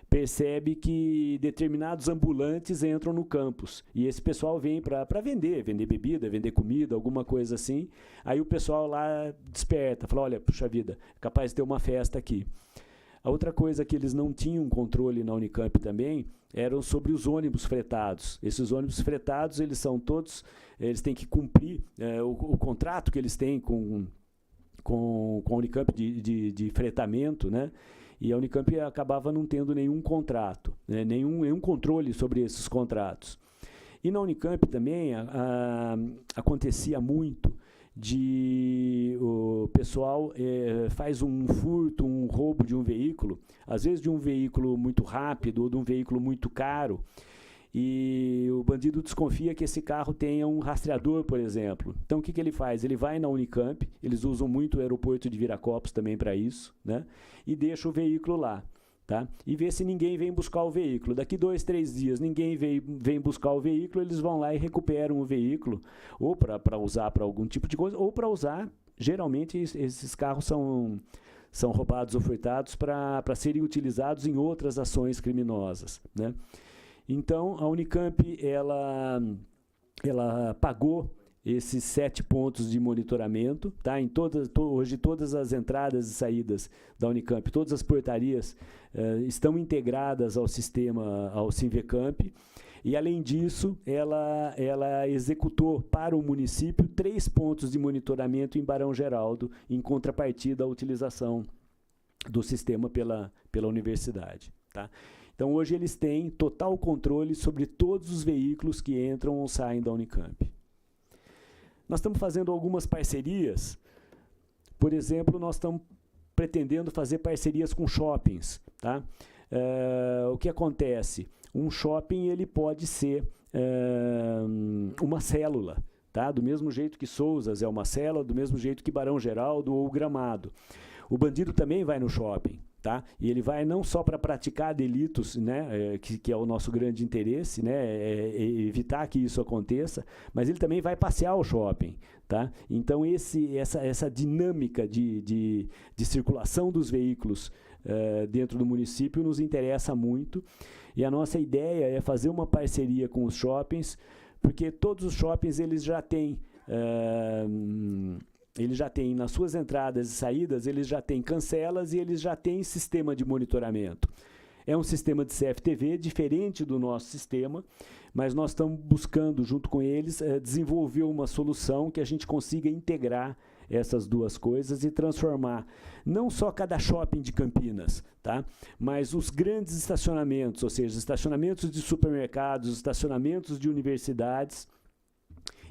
percebe que determinados ambulantes entram no campus. E esse pessoal vem para vender bebida, vender comida, alguma coisa assim. Aí o pessoal lá desperta, fala, olha, puxa vida, é capaz de ter uma festa aqui. A outra coisa que eles não tinham controle na Unicamp também eram sobre os ônibus fretados. Esses ônibus fretados, eles têm que cumprir o contrato que eles têm com a Unicamp de fretamento, né? E a Unicamp acabava não tendo nenhum contrato, né? nenhum controle sobre esses contratos. E na Unicamp também acontecia muito de o pessoal faz um furto, um roubo de um veículo, às vezes de um veículo muito rápido ou de um veículo muito caro, e o bandido desconfia que esse carro tenha um rastreador, por exemplo. Então, o que ele faz? Ele vai na Unicamp, eles usam muito o aeroporto de Viracopos também para isso, né? E deixa o veículo lá. Tá? E vê se ninguém vem buscar o veículo. Daqui 2, 3 dias ninguém vem buscar o veículo, eles vão lá e recuperam o veículo, ou para usar para algum tipo de coisa, ou para usar, geralmente esses carros são roubados ou furtados para serem utilizados em outras ações criminosas. Né? Então, a Unicamp ela pagou esses 7 pontos de monitoramento, tá? Hoje todas as entradas e saídas da Unicamp, todas as portarias estão integradas ao sistema, ao Sinvecamp, e além disso, ela executou para o município 3 pontos de monitoramento em Barão Geraldo, em contrapartida à utilização do sistema pela universidade. Tá? Então, hoje eles têm total controle sobre todos os veículos que entram ou saem da Unicamp. Nós estamos fazendo algumas parcerias. Por exemplo, nós estamos pretendendo fazer parcerias com shoppings. Tá? O que acontece? Um shopping ele pode ser uma célula. Tá? Do mesmo jeito que Souzas é uma célula, do mesmo jeito que Barão Geraldo ou Gramado. O bandido também vai no shopping. Tá? E ele vai não só para praticar delitos, né, que é o nosso grande interesse, né, evitar que isso aconteça, mas ele também vai passear ao shopping. Tá? Então, essa dinâmica de circulação dos veículos dentro do município nos interessa muito, e a nossa ideia é fazer uma parceria com os shoppings, porque todos os shoppings eles já têm nas suas entradas e saídas, eles já têm cancelas e eles já têm sistema de monitoramento. É um sistema de CFTV diferente do nosso sistema, mas nós estamos buscando, junto com eles, desenvolver uma solução que a gente consiga integrar essas duas coisas e transformar não só cada shopping de Campinas, tá? Mas os grandes estacionamentos, ou seja, estacionamentos de supermercados, estacionamentos de universidades,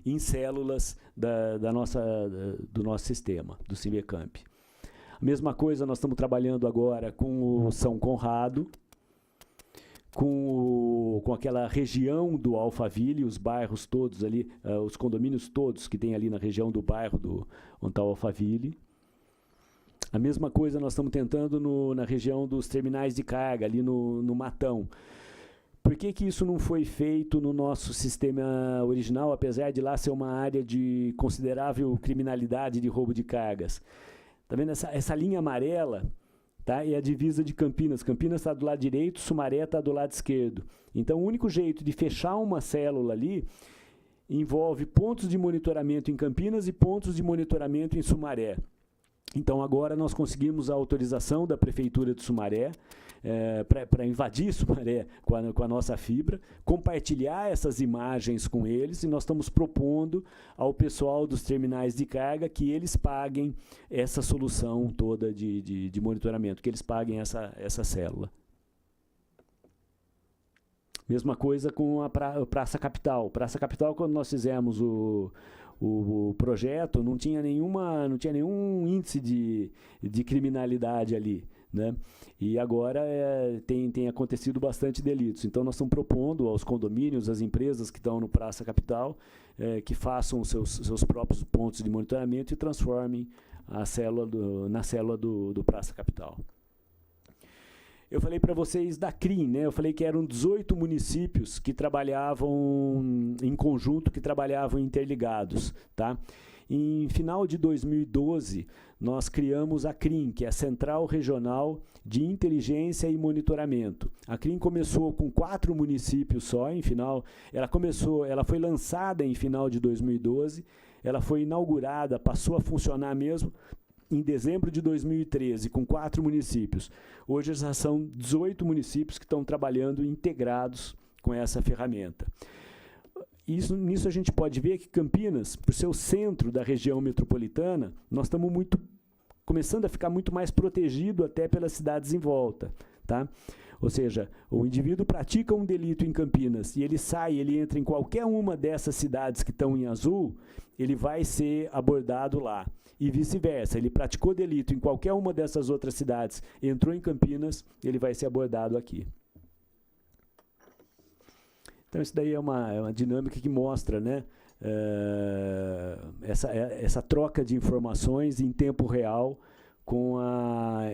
em células do nosso sistema, do CIMECamp. A mesma coisa nós estamos trabalhando agora com o São Conrado, com aquela região do Alphaville, os bairros todos ali, os condomínios todos que tem ali na região do bairro onde está o Alphaville. A mesma coisa nós estamos tentando na região dos terminais de carga, ali no Matão. Por que isso não foi feito no nosso sistema original, apesar de lá ser uma área de considerável criminalidade de roubo de cargas? Está vendo essa linha amarela? Tá? É a divisa de Campinas. Campinas está do lado direito, Sumaré está do lado esquerdo. Então, o único jeito de fechar uma célula ali envolve pontos de monitoramento em Campinas e pontos de monitoramento em Sumaré. Então, agora nós conseguimos a autorização da Prefeitura de Sumaré para invadir Sumaré com a nossa fibra, compartilhar essas imagens com eles, e nós estamos propondo ao pessoal dos terminais de carga que eles paguem essa solução toda de monitoramento, que eles paguem essa célula. Mesma coisa com a Praça Capital. Praça Capital, quando nós fizemos o projeto, não tinha nenhum índice de criminalidade ali, né? E agora tem acontecido bastante delitos. Então, nós estamos propondo aos condomínios, às empresas que estão no Praça Capital, que façam seus próprios pontos de monitoramento e transformem na célula do Praça Capital. Eu falei para vocês da CRIM, né? Eu falei que eram 18 municípios que trabalhavam em conjunto, que trabalhavam interligados, tá? Em final de 2012, nós criamos a CRIM, que é a Central Regional de Inteligência e Monitoramento. A CRIM começou com 4 municípios só, ela foi lançada em final de 2012, ela foi inaugurada, passou a funcionar mesmo em dezembro de 2013, com 4 municípios. Hoje já são 18 municípios que estão trabalhando integrados com essa ferramenta. Nisso a gente pode ver que Campinas, por ser o centro da região metropolitana, nós estamos começando a ficar muito mais protegido até pelas cidades em volta, tá? Ou seja, o indivíduo pratica um delito em Campinas e ele entra em qualquer uma dessas cidades que estão em azul, ele vai ser abordado lá. E vice-versa, ele praticou delito em qualquer uma dessas outras cidades, entrou em Campinas, ele vai ser abordado aqui. Então, isso daí é uma dinâmica que mostra, né, essa troca de informações em tempo real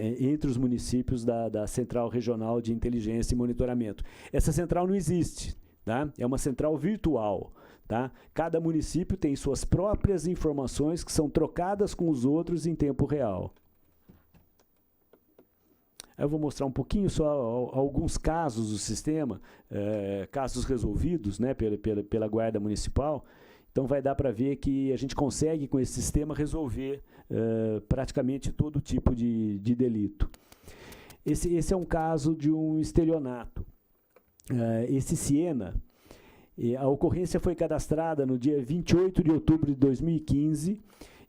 entre os municípios da Central Regional de Inteligência e Monitoramento. Essa central não existe, tá? É uma central virtual. Tá? Cada município tem suas próprias informações que são trocadas com os outros em tempo real. Eu vou mostrar um pouquinho só alguns casos do sistema, casos resolvidos, né, pela Guarda Municipal. Então vai dar para ver que a gente consegue com esse sistema resolver praticamente todo tipo de delito. Esse é um caso de um estelionato. Esse Siena, a ocorrência foi cadastrada no dia 28 de outubro de 2015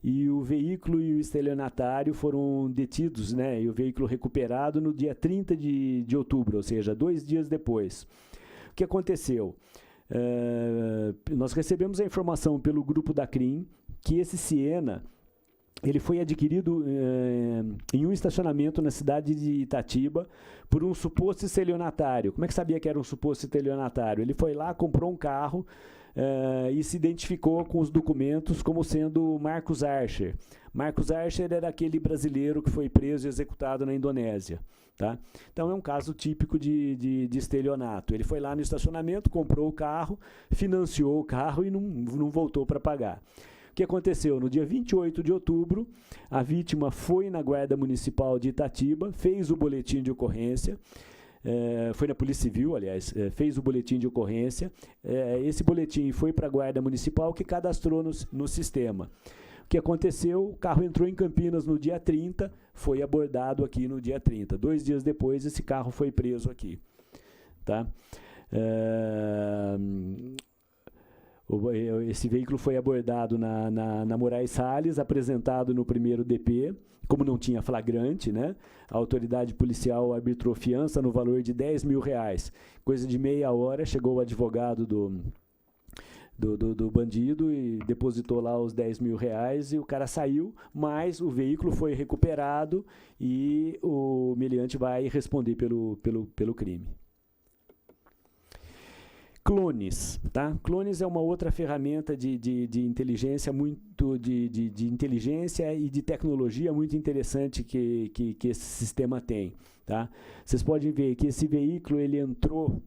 e o veículo e o estelionatário foram detidos, né, e o veículo recuperado no dia 30 de outubro, ou seja, 2 dias depois. O que aconteceu? Nós recebemos a informação pelo grupo da CRIM que esse Siena ele foi adquirido em um estacionamento na cidade de Itatiba por um suposto estelionatário. Como é que sabia que era um suposto estelionatário? Ele foi lá, comprou um carro e se identificou com os documentos como sendo Marcos Archer. Marcos Archer era aquele brasileiro que foi preso e executado na Indonésia. Tá? Então, é um caso típico de estelionato. Ele foi lá no estacionamento, comprou o carro, financiou o carro e não voltou para pagar. O que aconteceu? No dia 28 de outubro, a vítima foi na Guarda Municipal de Itatiba, fez o boletim de ocorrência, foi na Polícia Civil, aliás, fez o boletim de ocorrência. Esse boletim foi para a Guarda Municipal, que cadastrou no sistema. O que aconteceu? O carro entrou em Campinas no dia 30, foi abordado aqui no dia 30. 2 dias depois, esse carro foi preso aqui. Tá? Esse veículo foi abordado na Moraes Salles, apresentado no primeiro DP, como não tinha flagrante, né? A autoridade policial arbitrou fiança no valor de R$10 mil. Coisa de meia hora, chegou o advogado do bandido e depositou lá os R$10.000 e o cara saiu, mas o veículo foi recuperado e o meliante vai responder pelo crime. Clones, tá? Clones é uma outra ferramenta de inteligência de inteligência e de tecnologia muito interessante que esse sistema tem, tá? Vocês podem ver que esse veículo ele entrou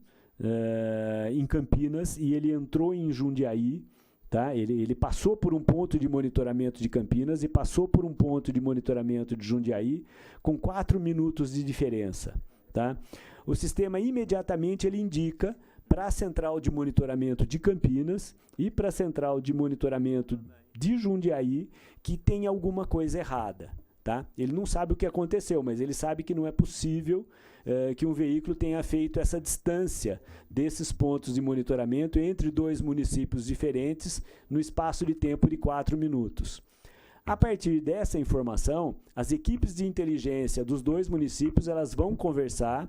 em Campinas e ele entrou em Jundiaí, tá? Ele passou por um ponto de monitoramento de Campinas e passou por um ponto de monitoramento de Jundiaí com 4 minutos de diferença, tá? O sistema imediatamente ele indica para a central de monitoramento de Campinas e para a central de monitoramento de Jundiaí que tem alguma coisa errada, tá? Ele não sabe o que aconteceu, mas ele sabe que não é possível que um veículo tenha feito essa distância desses pontos de monitoramento entre 2 municípios diferentes no espaço de tempo de 4 minutos. A partir dessa informação, as equipes de inteligência dos 2 municípios elas vão conversar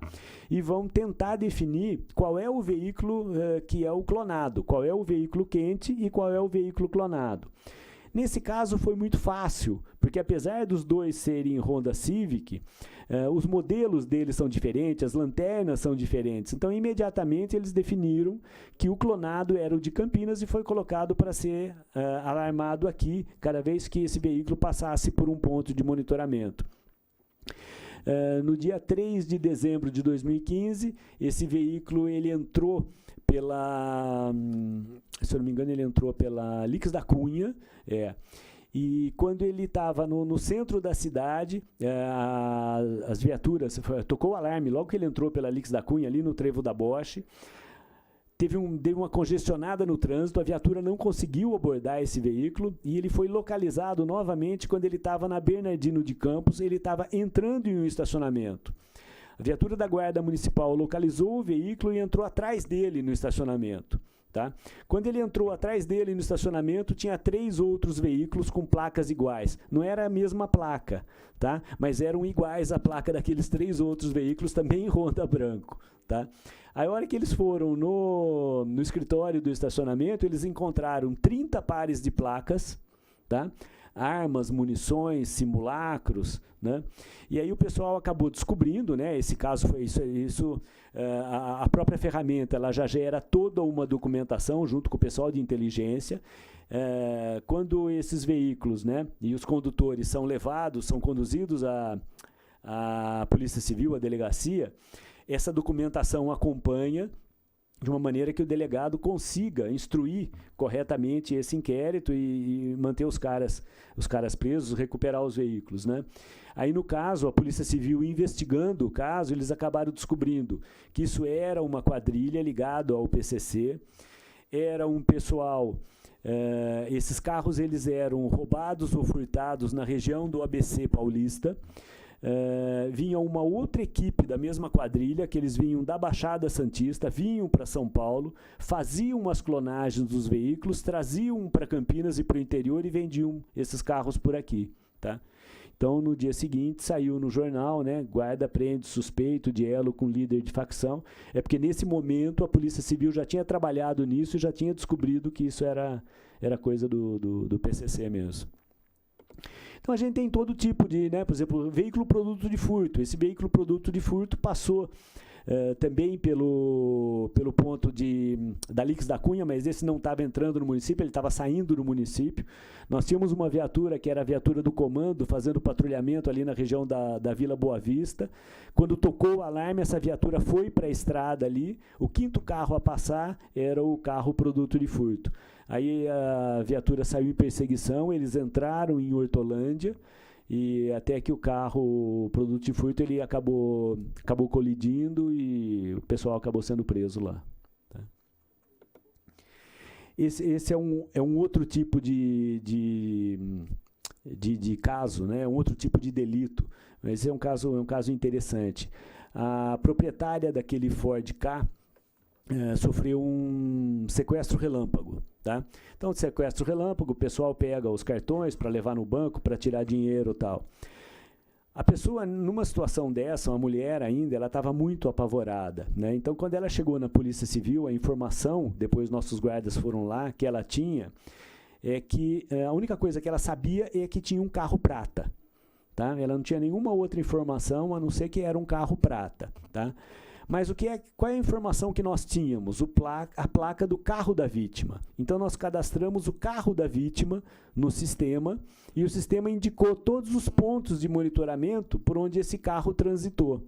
e vão tentar definir qual é o veículo que é o clonado, qual é o veículo quente e qual é o veículo clonado. Nesse caso foi muito fácil, porque apesar dos 2 serem Honda Civic, os modelos deles são diferentes, as lanternas são diferentes. Então, imediatamente, eles definiram que o clonado era o de Campinas e foi colocado para ser alarmado aqui, cada vez que esse veículo passasse por um ponto de monitoramento. No dia 3 de dezembro de 2015, esse veículo ele entrou pela, se eu não me engano, ele entrou pela Lix da Cunha, e quando ele estava no centro da cidade, as viaturas, tocou o alarme logo que ele entrou pela Lix da Cunha, ali no trevo da Bosch, deu uma congestionada no trânsito, a viatura não conseguiu abordar esse veículo e ele foi localizado novamente quando ele estava na Bernardino de Campos, ele estava entrando em um estacionamento. A viatura da Guarda Municipal localizou o veículo e entrou atrás dele no estacionamento. Tá? Quando ele entrou atrás dele no estacionamento, tinha 3 outros veículos com placas iguais. Não era a mesma placa, tá? Mas eram iguais à placa daqueles 3 outros veículos, também em Honda branco. Tá? A hora que eles foram no escritório do estacionamento, eles encontraram 30 pares de placas, tá? Armas, munições, simulacros, né? E aí o pessoal acabou descobrindo, né? Esse caso foi isso a própria ferramenta ela já gera toda uma documentação junto com o pessoal de inteligência. Quando esses veículos, né, e os condutores são conduzidos à Polícia Civil, à delegacia, essa documentação acompanha de uma maneira que o delegado consiga instruir corretamente esse inquérito e manter os caras presos, recuperar os veículos, né? Aí, no caso, a Polícia Civil investigando o caso, eles acabaram descobrindo que isso era uma quadrilha ligada ao PCC, era um pessoal... esses carros eles eram roubados ou furtados na região do ABC paulista. Vinha uma outra equipe da mesma quadrilha, que eles vinham da Baixada Santista, vinham para São Paulo, faziam as clonagens dos veículos, traziam para Campinas e para o interior e vendiam esses carros por aqui. Tá? Então, no dia seguinte, saiu no jornal, né, guarda prende suspeito de elo com líder de facção. É porque, nesse momento, a Polícia Civil já tinha trabalhado nisso e já tinha descobrido que isso era coisa do PCC mesmo. Então, a gente tem todo tipo de, né, por exemplo, veículo produto de furto. Esse veículo produto de furto passou também pelo ponto da Lix da Cunha, mas esse não estava entrando no município, ele estava saindo do município. Nós tínhamos uma viatura, que era a viatura do comando, fazendo patrulhamento ali na região da Vila Boa Vista. Quando tocou o alarme, essa viatura foi para a estrada ali. O 5º carro a passar era o carro produto de furto. Aí a viatura saiu em perseguição, eles entraram em Hortolândia, e até que o carro, o produto de furto, ele acabou colidindo e o pessoal acabou sendo preso lá. Tá? Esse é um outro tipo de caso, né? Um outro tipo de delito, mas é um caso interessante. A proprietária daquele Ford Ka sofreu um sequestro relâmpago. Tá? Então, sequestro relâmpago, o pessoal pega os cartões para levar no banco, para tirar dinheiro e tal. A pessoa, numa situação dessa, uma mulher ainda, ela estava muito apavorada, né? Então, quando ela chegou na Polícia Civil, a informação, depois nossos guardas foram lá, que ela tinha, é que a única coisa que ela sabia é que tinha um carro prata. Tá? Ela não tinha nenhuma outra informação, a não ser que era um carro prata. Tá? Mas qual é a informação que nós tínhamos? A placa do carro da vítima. Então, nós cadastramos o carro da vítima no sistema e o sistema indicou todos os pontos de monitoramento por onde esse carro transitou.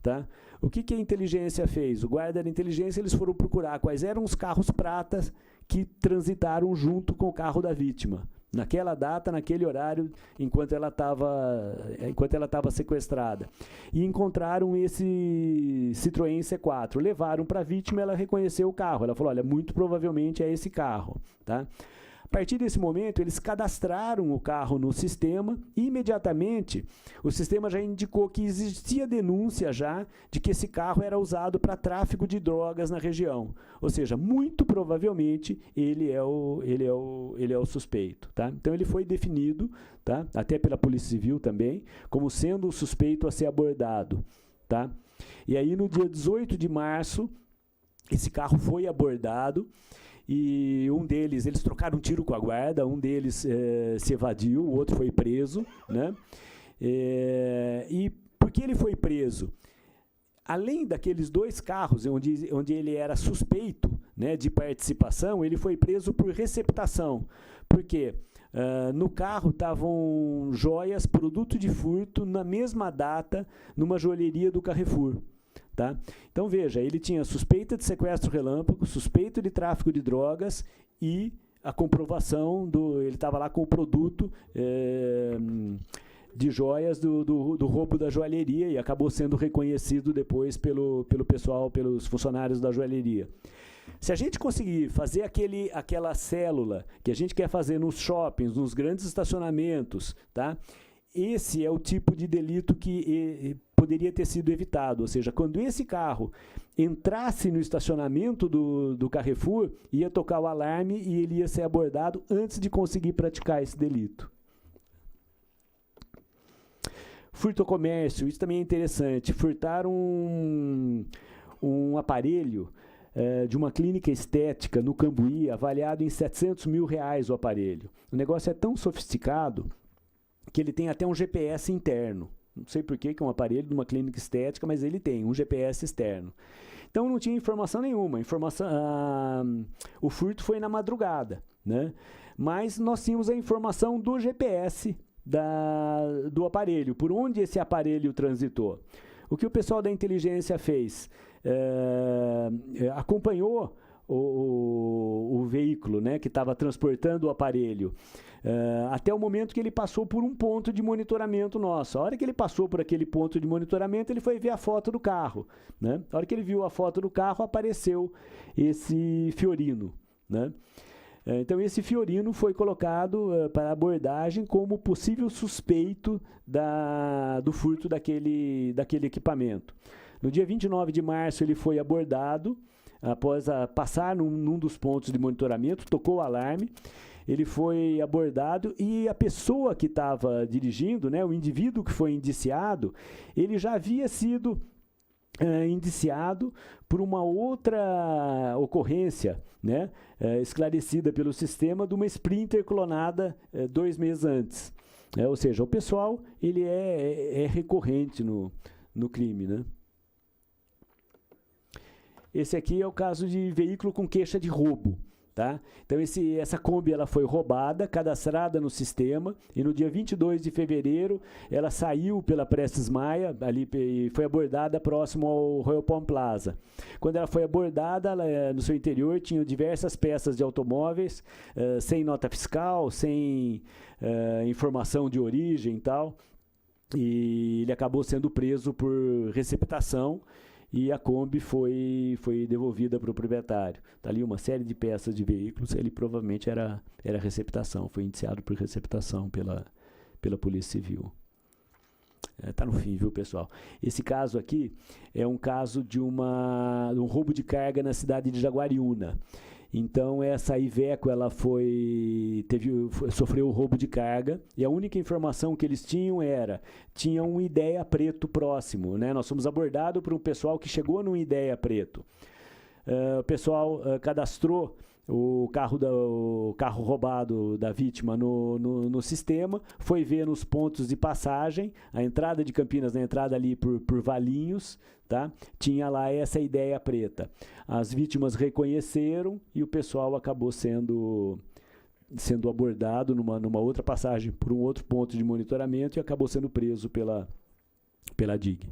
Tá? O que a inteligência fez? O guarda da inteligência, eles foram procurar quais eram os carros pratas que transitaram junto com o carro da vítima. Naquela data, naquele horário, enquanto ela estava sequestrada. E encontraram esse Citroën C4. Levaram para a vítima, ela reconheceu o carro. Ela falou, olha, muito provavelmente é esse carro. Tá? A partir desse momento, eles cadastraram o carro no sistema e, imediatamente, o sistema já indicou que existia denúncia já de que esse carro era usado para tráfico de drogas na região. Ou seja, muito provavelmente, ele é o suspeito. Tá? Então, ele foi definido, tá? Até pela Polícia Civil também, como sendo o suspeito a ser abordado. Tá? E aí, no dia 18 de março, esse carro foi abordado. E um deles, eles trocaram um tiro com a guarda, um deles se evadiu, o outro foi preso. Né? E por que ele foi preso? Além daqueles 2 carros onde ele era suspeito, né, de participação, ele foi preso por receptação. Por quê? No carro estavam joias, produto de furto, na mesma data, numa joalheria do Carrefour. Tá? Então, veja, ele tinha suspeita de sequestro relâmpago, suspeita de tráfico de drogas e a comprovação, ele estava lá com o produto de joias do roubo da joalheria e acabou sendo reconhecido depois pelo pessoal, pelos funcionários da joalheria. Se a gente conseguir fazer aquela célula que a gente quer fazer nos shoppings, nos grandes estacionamentos, tá? Esse é o tipo de delito que poderia ter sido evitado. Ou seja, quando esse carro entrasse no estacionamento do Carrefour, ia tocar o alarme e ele ia ser abordado antes de conseguir praticar esse delito. Furto ao comércio, isso também é interessante. Furtaram um aparelho de uma clínica estética no Cambuí, avaliado em R$700 mil o aparelho. O negócio é tão sofisticado que ele tem até um GPS interno. Não sei por que é um aparelho de uma clínica estética, mas ele tem um GPS externo. Então, não tinha informação nenhuma. O furto foi na madrugada. Né? Mas nós tínhamos a informação do GPS do aparelho, por onde esse aparelho transitou. O que o pessoal da inteligência fez? Acompanhou o veículo, né, que estava transportando o aparelho, até o momento que ele passou por um ponto de monitoramento nosso. A hora que ele passou por aquele ponto de monitoramento, ele foi ver a foto do carro. Né? A hora que ele viu a foto do carro, apareceu esse Fiorino. Né? Então, esse Fiorino foi colocado para abordagem como possível suspeito do furto daquele equipamento. No dia 29 de março, ele foi abordado, após passar num dos pontos de monitoramento, tocou o alarme, ele foi abordado e a pessoa que estava dirigindo, né, o indivíduo que foi indiciado, ele já havia sido indiciado por uma outra ocorrência, né, esclarecida pelo sistema, de uma Sprinter clonada 2 meses antes. Ou seja, o pessoal ele é recorrente no crime. Né? Esse aqui é o caso de veículo com queixa de roubo. Tá? Então, essa Kombi ela foi roubada, cadastrada no sistema, e no dia 22 de fevereiro ela saiu pela Prestes Maia ali, e foi abordada próximo ao Royal Palm Plaza. Quando ela foi abordada, no seu interior tinham diversas peças de automóveis, sem nota fiscal, sem informação de origem e tal, e ele acabou sendo preso por receptação. E a Kombi foi devolvida para o proprietário. Está ali uma série de peças de veículos, ele provavelmente era receptação, foi indiciado por receptação pela Polícia Civil. Está no fim, viu, pessoal? Esse caso aqui é um caso de um roubo de carga na cidade de Jaguariúna. Então, essa Iveco ela sofreu roubo de carga, e a única informação que eles tinha um Ideia Preto próximo, né? Nós fomos abordados por um pessoal que chegou num Ideia Preto. O pessoal cadastrou o carro roubado da vítima no sistema, foi ver nos pontos de passagem, a entrada de Campinas, na entrada ali por Valinhos, tá? Tinha lá essa Ideia Preta. As vítimas reconheceram e o pessoal acabou sendo abordado numa outra passagem por um outro ponto de monitoramento e acabou sendo preso pela DIG.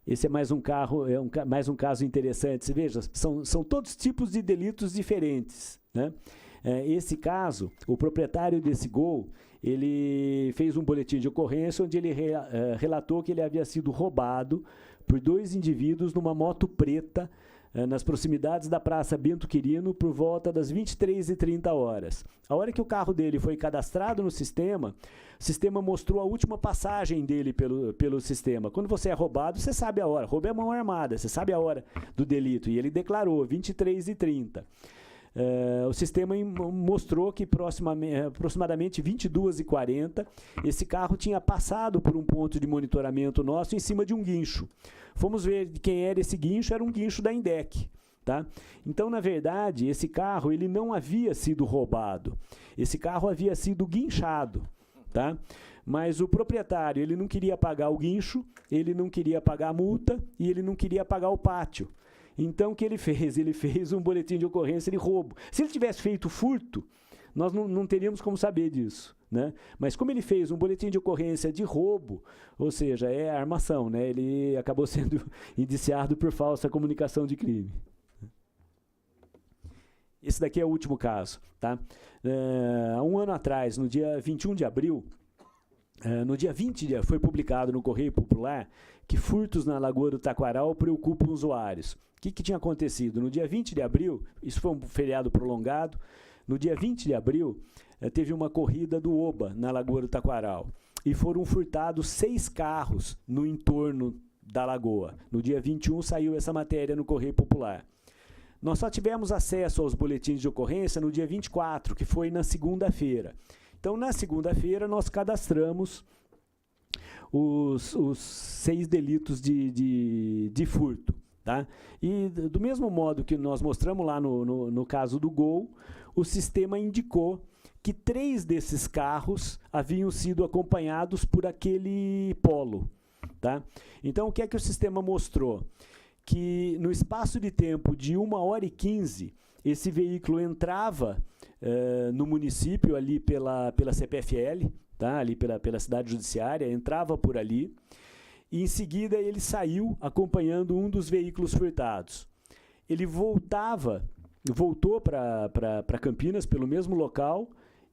Esse é mais um mais um caso interessante. Você veja, são todos tipos de delitos diferentes, né? Esse caso, o proprietário desse Gol, ele fez um boletim de ocorrência onde ele relatou que ele havia sido roubado por 2 indivíduos numa moto preta nas proximidades da Praça Bento Quirino por volta das 23h30. A hora que o carro dele foi cadastrado no sistema, o sistema mostrou a última passagem dele pelo sistema. Quando você é roubado, você sabe a hora. Roubo é mão armada, você sabe a hora do delito. E ele declarou 23h30. O sistema mostrou que aproximadamente 22h40, esse carro tinha passado por um ponto de monitoramento nosso em cima de um guincho. Fomos ver de quem era esse guincho, era um guincho da Indec. Tá? Então, na verdade, esse carro ele não havia sido roubado. Esse carro havia sido guinchado. Tá? Mas o proprietário ele não queria pagar o guincho, ele não queria pagar a multa e ele não queria pagar o pátio. Então, o que ele fez? Ele fez um boletim de ocorrência de roubo. Se ele tivesse feito furto, nós não teríamos como saber disso, né? Mas como ele fez um boletim de ocorrência de roubo, ou seja, é armação, né? Ele acabou sendo indiciado por falsa comunicação de crime. Esse daqui é o último caso. Tá? Há um ano atrás, no dia 21 de abril, no dia 20 foi publicado no Correio Popular que furtos na Lagoa do Taquaral preocupam usuários. O que tinha acontecido? No dia 20 de abril, isso foi um feriado prolongado, no dia 20 de abril, teve uma corrida do Oba na Lagoa do Taquaral e foram furtados 6 carros no entorno da lagoa. No dia 21 saiu essa matéria no Correio Popular. Nós só tivemos acesso aos boletins de ocorrência no dia 24, que foi na segunda-feira. Então, na segunda-feira, nós cadastramos os 6 delitos de furto. Tá? E, do mesmo modo que nós mostramos lá no caso do Gol, o sistema indicou que 3 desses carros haviam sido acompanhados por aquele Polo. Tá? Então, o que é que o sistema mostrou? Que no espaço de tempo de 1h15, esse veículo entrava no município, ali pela CPFL, tá? Ali pela cidade judiciária, entrava por ali, e em seguida ele saiu acompanhando um dos veículos furtados. Ele voltou para Campinas pelo mesmo local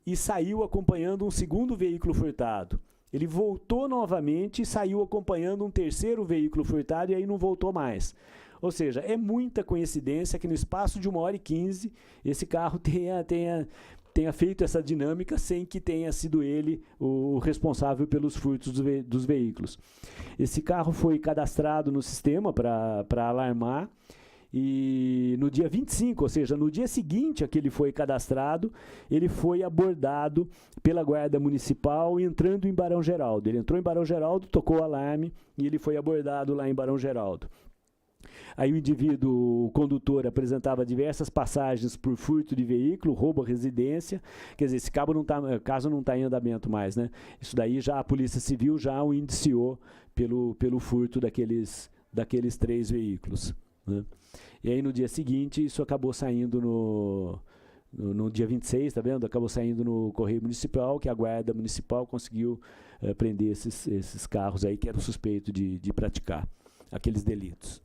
e saiu acompanhando um segundo veículo furtado. Ele voltou novamente e saiu acompanhando um terceiro veículo furtado e aí não voltou mais. Ou seja, é muita coincidência que no espaço de 1h15 esse carro tenha feito essa dinâmica sem que tenha sido ele o responsável pelos furtos dos veículos. Esse carro foi cadastrado no sistema para alarmar e no dia 25, ou seja, no dia seguinte a que ele foi cadastrado, ele foi abordado pela Guarda Municipal entrando em Barão Geraldo. Ele entrou em Barão Geraldo, tocou o alarme e ele foi abordado lá em Barão Geraldo. Aí o indivíduo, o condutor, apresentava diversas passagens por furto de veículo, roubo à residência. Quer dizer, esse caso não está em andamento mais, né? Isso daí já a Polícia Civil já o indiciou pelo furto daqueles 3 veículos, né? E aí no dia seguinte isso acabou saindo no dia 26, tá vendo? Acabou saindo no Correio Municipal, que a Guarda Municipal conseguiu prender esses carros aí que eram suspeitos de praticar aqueles delitos.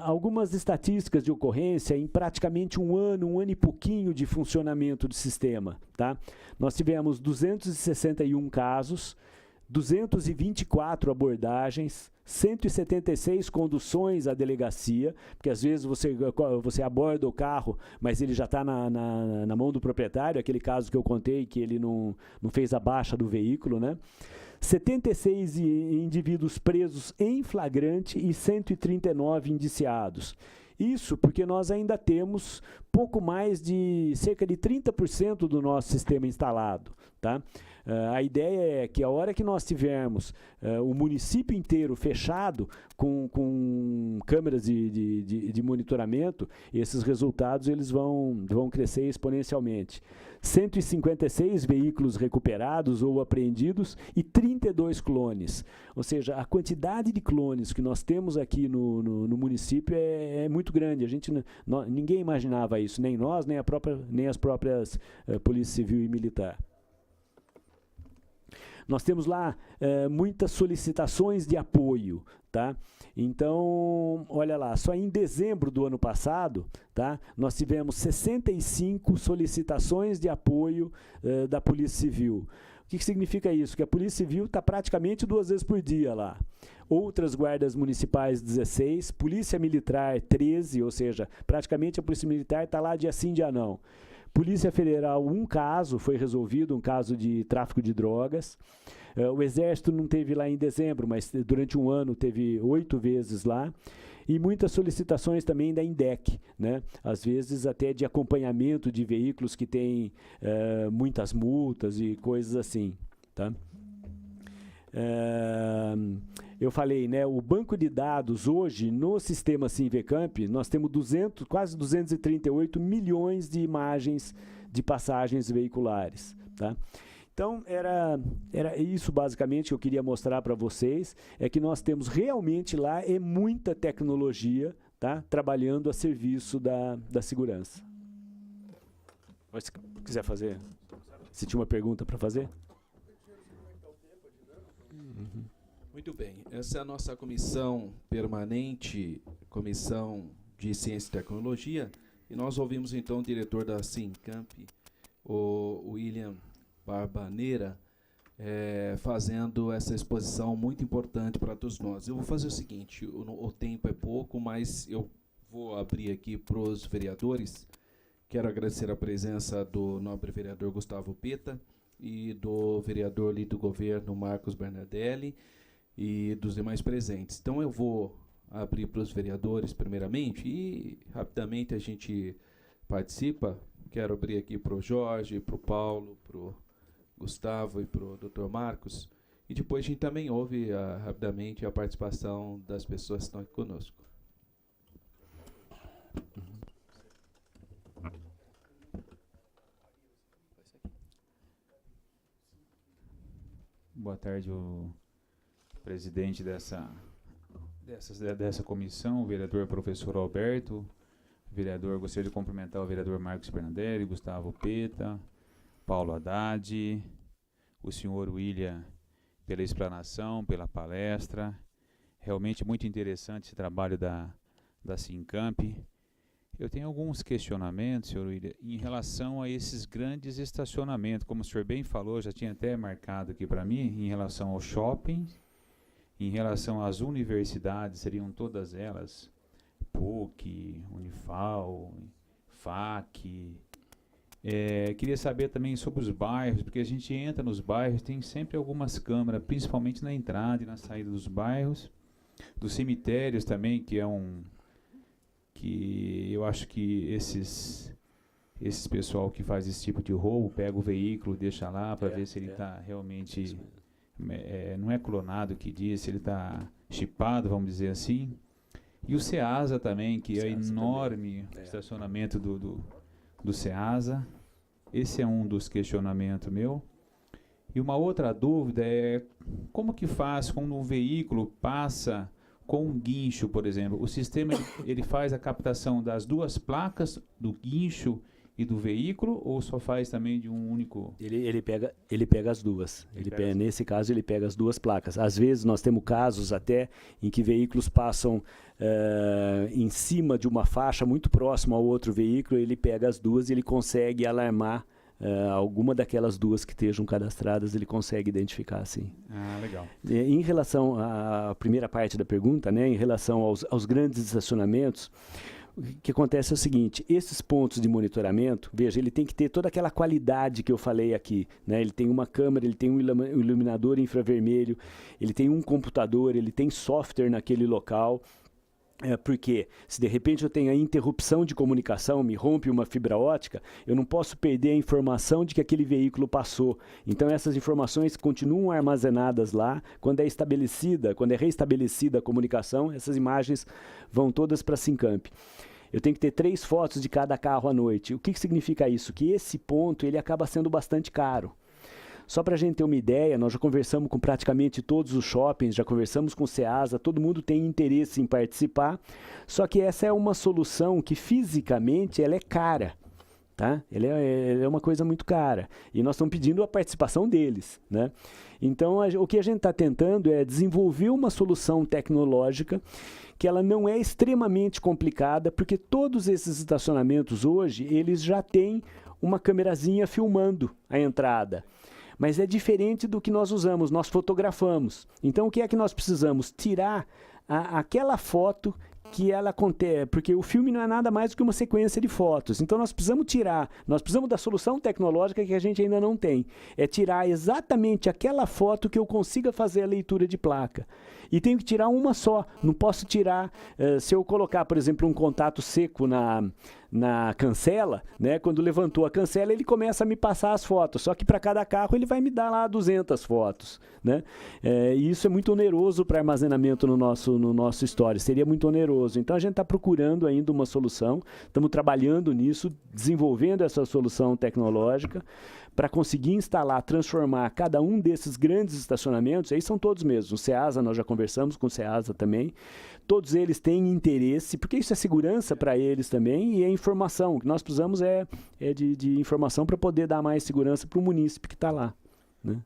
Algumas estatísticas de ocorrência em praticamente um ano e pouquinho de funcionamento do sistema. Tá? Nós tivemos 261 casos, 224 abordagens, 176 conduções à delegacia, porque às vezes você aborda o carro, mas ele já está na mão do proprietário, aquele caso que eu contei, que ele não fez a baixa do veículo, né? 76 indivíduos presos em flagrante e 139 indiciados. Isso porque nós ainda temos pouco mais de cerca de 30% do nosso sistema instalado, tá? A ideia é que a hora que nós tivermos o município inteiro fechado com câmeras de monitoramento, esses resultados eles vão crescer exponencialmente. 156 veículos recuperados ou apreendidos e 32 clones. Ou seja, a quantidade de clones que nós temos aqui no município é muito grande. Ninguém imaginava isso, nem nós, nem as próprias Polícia Civil e Militar. Nós temos lá muitas solicitações de apoio, tá? Então, olha lá, só em dezembro do ano passado, tá, nós tivemos 65 solicitações de apoio da Polícia Civil. O que significa isso? Que a Polícia Civil está praticamente 2 vezes por dia lá. Outras guardas municipais, 16, Polícia Militar, 13, ou seja, praticamente a Polícia Militar está lá dia sim, dia não. Polícia Federal, um caso foi resolvido, um caso de tráfico de drogas. O Exército não teve lá em dezembro, mas durante um ano teve 8 vezes lá. E muitas solicitações também da INDEC, né? Às vezes até de acompanhamento de veículos que têm muitas multas e coisas assim, tá? Eu falei, né, o banco de dados hoje, no sistema Sinvecamp, nós temos quase 238 milhões de imagens de passagens veiculares, tá? Então, era isso basicamente que eu queria mostrar para vocês, é que nós temos realmente lá muita tecnologia, tá, trabalhando a serviço da segurança. Se quiser fazer, se tinha uma pergunta para fazer?
Muito bem, essa é a nossa comissão permanente, Comissão de Ciência e Tecnologia, e nós ouvimos então o diretor da Sincamp, o William Barbaneira, fazendo essa exposição muito importante para todos nós. Eu vou fazer o seguinte, o tempo é pouco, mas eu vou abrir aqui para os vereadores. Quero agradecer a presença do nobre vereador Gustavo Peta e do vereador líder do governo Marcos Bernardelli, e dos demais presentes. Então eu vou abrir para os vereadores primeiramente e rapidamente a gente participa. Quero abrir aqui para o Jorge, para o Paulo, para o Gustavo e para o Dr. Marcos. E depois a gente também ouve rapidamente a participação das pessoas que estão aqui conosco.
Boa tarde, o presidente dessa comissão, o vereador professor Alberto, gostaria de cumprimentar o vereador Marcos Bernardelli, Gustavo Peta, Paulo Haddad, o senhor William pela explanação, pela palestra. Realmente muito interessante esse trabalho da Sincamp. Eu tenho alguns questionamentos, senhor William, em relação a esses grandes estacionamentos. Como o senhor bem falou, já tinha até marcado aqui para mim, em relação ao shopping, em relação às universidades, seriam todas elas, PUC, Unifal, FAC. Queria saber também sobre os bairros, porque a gente entra nos bairros, tem sempre algumas câmeras, principalmente na entrada e na saída dos bairros, dos cemitérios também, que eu acho que esses pessoal que faz esse tipo de roubo, pega o veículo, deixa lá para ver se ele está realmente... não é clonado que diz, se ele está chipado, vamos dizer assim. E o SEASA também, que é enorme, o estacionamento do SEASA. Esse é um dos questionamentos meu. E uma outra dúvida é como que faz quando um veículo passa com um guincho, por exemplo. O sistema ele faz a captação das duas placas, do guincho e do veículo, ou só faz também de um único? Ele
pega as duas. Nesse caso, ele pega as duas placas. Às vezes, nós temos casos até em que veículos passam em cima de uma faixa muito próxima ao outro veículo, ele pega as duas e ele consegue alarmar alguma daquelas duas que estejam cadastradas, ele consegue identificar, assim.
Ah, legal.
Em relação à primeira parte da pergunta, né, em relação aos grandes estacionamentos, o que acontece é o seguinte, esses pontos de monitoramento, veja, ele tem que ter toda aquela qualidade que eu falei aqui, né? Ele tem uma câmera, ele tem um iluminador infravermelho, ele tem um computador, ele tem software naquele local, Porque se de repente eu tenho a interrupção de comunicação, me rompe uma fibra ótica, eu não posso perder a informação de que aquele veículo passou. Então essas informações continuam armazenadas lá. Quando é reestabelecida a comunicação, essas imagens vão todas para a Sincamp. Eu tenho que ter 3 fotos de cada carro à noite. O que significa isso? Que esse ponto ele acaba sendo bastante caro. Só para a gente ter uma ideia, nós já conversamos com praticamente todos os shoppings, já conversamos com o Ceasa, todo mundo tem interesse em participar, só que essa é uma solução que fisicamente ela é cara. Tá? Ela é uma coisa muito cara. E nós estamos pedindo a participação deles. Né? Então, o que a gente está tentando é desenvolver uma solução tecnológica que ela não é extremamente complicada, porque todos esses estacionamentos hoje, eles já têm uma câmerazinha filmando a entrada. Mas é diferente do que nós usamos, nós fotografamos. Então, o que é que nós precisamos? Tirar aquela foto que ela acontece, porque o filme não é nada mais do que uma sequência de fotos. Então, nós precisamos da solução tecnológica que a gente ainda não tem. É tirar exatamente aquela foto que eu consiga fazer a leitura de placa. E tenho que tirar uma só. Não posso tirar, se eu colocar, por exemplo, um contato seco na cancela, né? Quando levantou a cancela, ele começa a me passar as fotos. Só que para cada carro ele vai me dar lá 200 fotos. Né? E isso é muito oneroso para armazenamento no nosso storage. Seria muito oneroso. Então a gente está procurando ainda uma solução. Estamos trabalhando nisso, desenvolvendo essa solução tecnológica para conseguir instalar, transformar cada um desses grandes estacionamentos. Aí são todos mesmos. O Ceasa, nós já conversamos com o Ceasa também. Todos eles têm interesse, porque isso é segurança para eles também e é informação. O que nós precisamos é de informação para poder dar mais segurança para o munícipe que está lá. Né?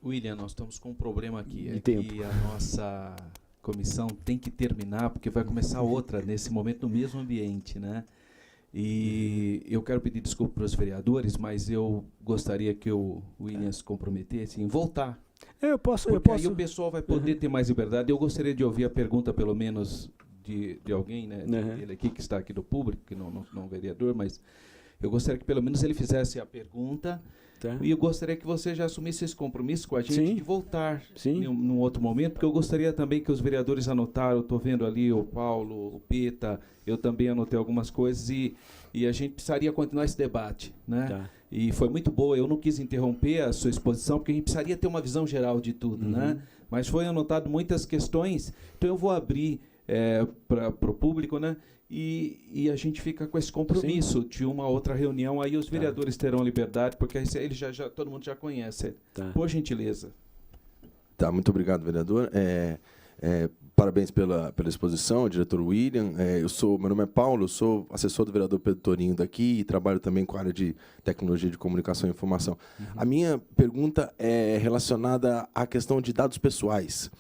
William, nós estamos com um problema aqui.
De tempo.
Que a nossa comissão tem que terminar, porque vai começar outra nesse momento no mesmo ambiente, né? E eu quero pedir desculpa para os vereadores, mas eu gostaria que o William se comprometesse em voltar.
Eu posso.
Aí o pessoal vai poder ter mais liberdade. Eu gostaria de ouvir a pergunta, pelo menos, de alguém, né? Ele aqui que está aqui do público, que não é um vereador, mas eu gostaria que pelo menos ele fizesse a pergunta. Tá. E eu gostaria que você já assumisse esse compromisso com a gente de voltar num outro momento, porque eu gostaria também que os vereadores anotaram. Eu estou vendo ali o Paulo, o Peta, eu também anotei algumas coisas e a gente precisaria continuar esse debate. Né? Tá. E foi muito boa. Eu não quis interromper a sua exposição, porque a gente precisaria ter uma visão geral de tudo. Né? Mas foi anotado muitas questões, então eu vou abrir para o público, né? E a gente fica com esse compromisso de uma outra reunião. Aí os vereadores terão liberdade, porque ele todo mundo já conhece. Tá. Por gentileza.
Tá, muito obrigado, vereador. Parabéns pela exposição, diretor William. Meu nome é Paulo, eu sou assessor do vereador Pedro Torinho daqui e trabalho também com a área de tecnologia de comunicação e informação. A minha pergunta é relacionada à questão de dados pessoais.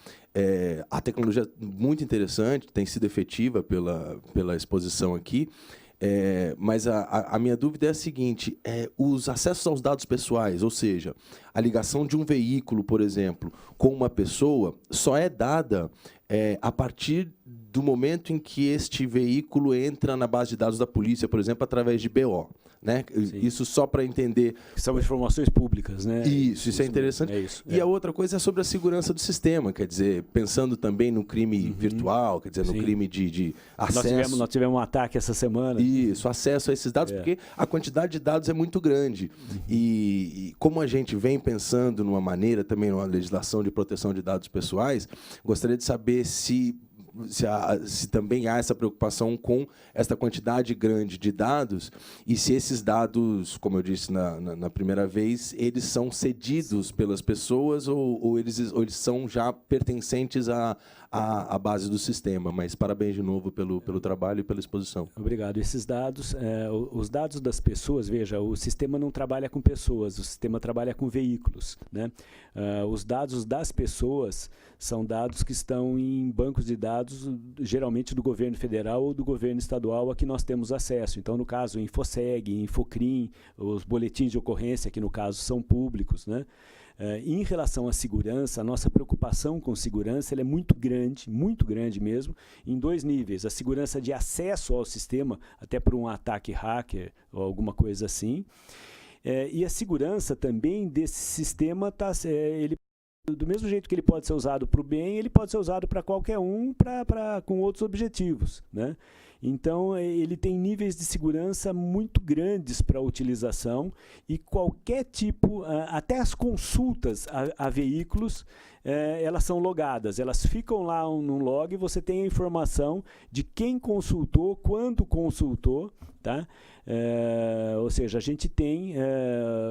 A tecnologia é muito interessante, tem sido efetiva pela exposição aqui, mas a minha dúvida é a seguinte: os acessos aos dados pessoais, ou seja, a ligação de um veículo, por exemplo, com uma pessoa, só é dada a partir do momento em que este veículo entra na base de dados da polícia, por exemplo, através de BO. Né? Isso só para entender.
São informações públicas, né?
Isso é interessante. E a outra coisa é sobre a segurança do sistema, quer dizer, pensando também no crime virtual, quer dizer, no crime de acesso.
Nós tivemos um ataque essa semana.
Isso, acesso a esses dados, porque a quantidade de dados é muito grande. E como a gente vem pensando numa maneira, também numa legislação de proteção de dados pessoais, gostaria de saber se também há essa preocupação com essa quantidade grande de dados e se esses dados, como eu disse na primeira vez, eles são cedidos pelas pessoas ou eles são já pertencentes à base do sistema. Mas parabéns de novo pelo trabalho e pela exposição.
Obrigado. Esses dados, os dados das pessoas, veja, o sistema não trabalha com pessoas, o sistema trabalha com veículos. Né? Os dados das pessoas são dados que estão em bancos de dados, geralmente do governo federal ou do governo estadual, a que nós temos acesso. Então, no caso, Infoseg, Infocrim, os boletins de ocorrência, que no caso são públicos. Né? Em relação à segurança, a nossa preocupação com segurança ela é muito grande mesmo, em 2 níveis. A segurança de acesso ao sistema, até por um ataque hacker ou alguma coisa assim, e a segurança também desse sistema ele Do mesmo jeito que ele pode ser usado para o bem, ele pode ser usado para qualquer um, com outros objetivos, né? Então, ele tem níveis de segurança muito grandes para a utilização e qualquer tipo, até as consultas a veículos, elas são logadas. Elas ficam lá num log e você tem a informação de quem consultou, quando consultou, tá? Ou seja, a gente tem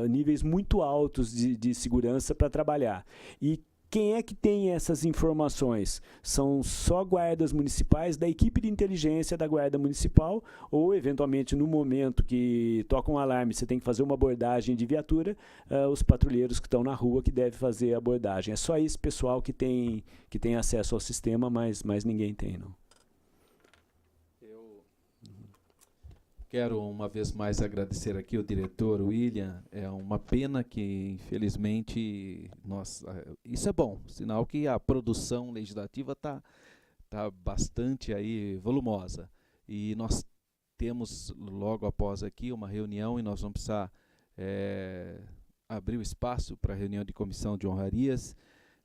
níveis muito altos de segurança para trabalhar. E quem é que tem essas informações? São só guardas municipais da equipe de inteligência da guarda municipal ou, eventualmente, no momento que toca um alarme, você tem que fazer uma abordagem de viatura, os patrulheiros que estão na rua que devem fazer a abordagem. É só esse pessoal que tem acesso ao sistema, mas ninguém tem, não.
Quero uma vez mais agradecer aqui o diretor William. É uma pena que, infelizmente, isso é bom, sinal que a produção legislativa tá bastante aí volumosa. E nós temos logo após aqui uma reunião e nós vamos precisar abrir o espaço para a reunião de comissão de honrarias.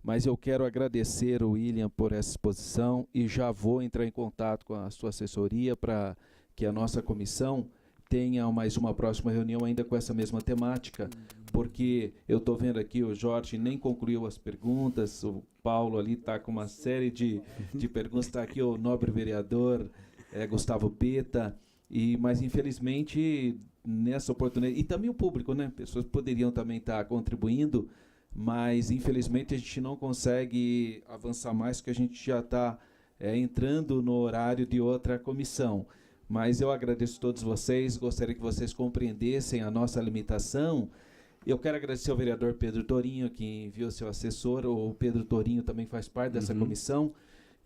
Mas eu quero agradecer o William por essa exposição e já vou entrar em contato com a sua assessoria para que a nossa comissão tenha mais uma próxima reunião ainda com essa mesma temática, porque eu estou vendo aqui o Jorge nem concluiu as perguntas, o Paulo ali está com uma série de perguntas, está aqui o nobre vereador Gustavo Peta, mas infelizmente nessa oportunidade, e também o público, né? Pessoas poderiam também estar contribuindo, mas infelizmente a gente não consegue avançar mais, porque a gente já está entrando no horário de outra comissão. Mas eu agradeço a todos vocês, gostaria que vocês compreendessem a nossa limitação. Eu quero agradecer ao vereador Pedro Torinho, que enviou seu assessor. O Pedro Torinho também faz parte dessa comissão.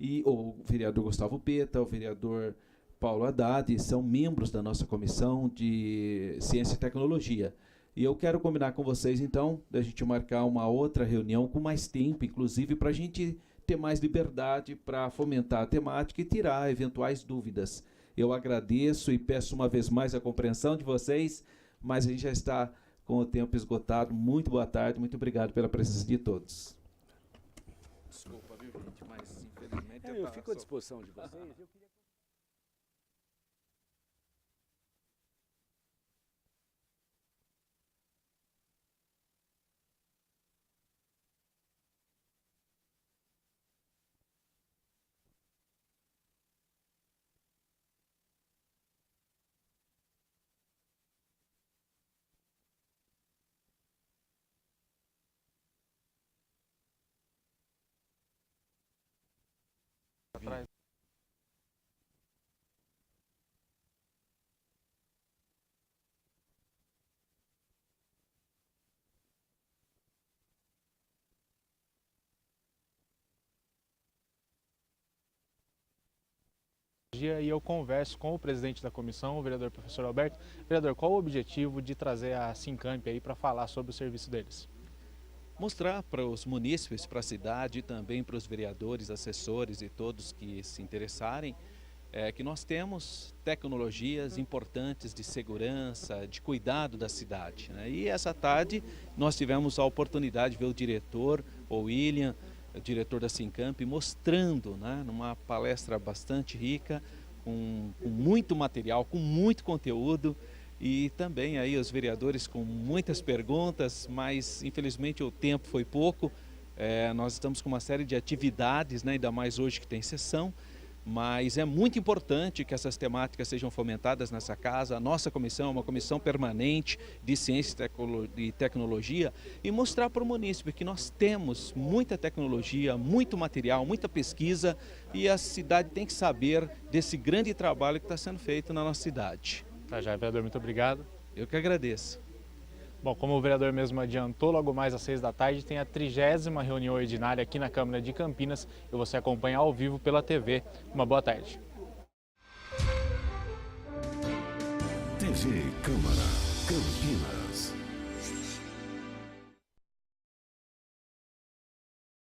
E o vereador Gustavo Peta, o vereador Paulo Haddad, são membros da nossa comissão de Ciência e Tecnologia. E eu quero combinar com vocês, então, da gente marcar uma outra reunião com mais tempo, inclusive, para a gente ter mais liberdade para fomentar a temática e tirar eventuais dúvidas. Eu agradeço e peço uma vez mais a compreensão de vocês, mas a gente já está com o tempo esgotado. Muito boa tarde, muito obrigado pela presença de todos. Desculpa, viu, gente, mas infelizmente...
Eu fico à disposição de vocês. Eu queria...
Atrás. E eu converso com o presidente da comissão, o vereador professor Alberto. Vereador, qual o objetivo de trazer a Sincamp aí para falar sobre o serviço deles?
Mostrar para os munícipes, para a cidade e também para os vereadores, assessores e todos que se interessarem, que nós temos tecnologias importantes de segurança, de cuidado da cidade, né? E essa tarde nós tivemos a oportunidade de ver o diretor, o William, o diretor da Sincamp, mostrando, né, numa palestra bastante rica, com muito material, com muito conteúdo, e também aí os vereadores com muitas perguntas, mas infelizmente o tempo foi pouco. Nós estamos com uma série de atividades, né, ainda mais hoje que tem sessão, mas é muito importante que essas temáticas sejam fomentadas nessa casa. A nossa comissão é uma comissão permanente de ciência e tecnologia, e mostrar para o munícipe que nós temos muita tecnologia, muito material, muita pesquisa, e a cidade tem que saber desse grande trabalho que está sendo feito na nossa cidade.
Tá já, vereador, muito obrigado.
Eu que agradeço.
Bom, como o vereador mesmo adiantou, logo mais às 6 da tarde tem a 30ª reunião ordinária aqui na Câmara de Campinas e você acompanha ao vivo pela TV. Uma boa tarde.
TV Câmara Campinas.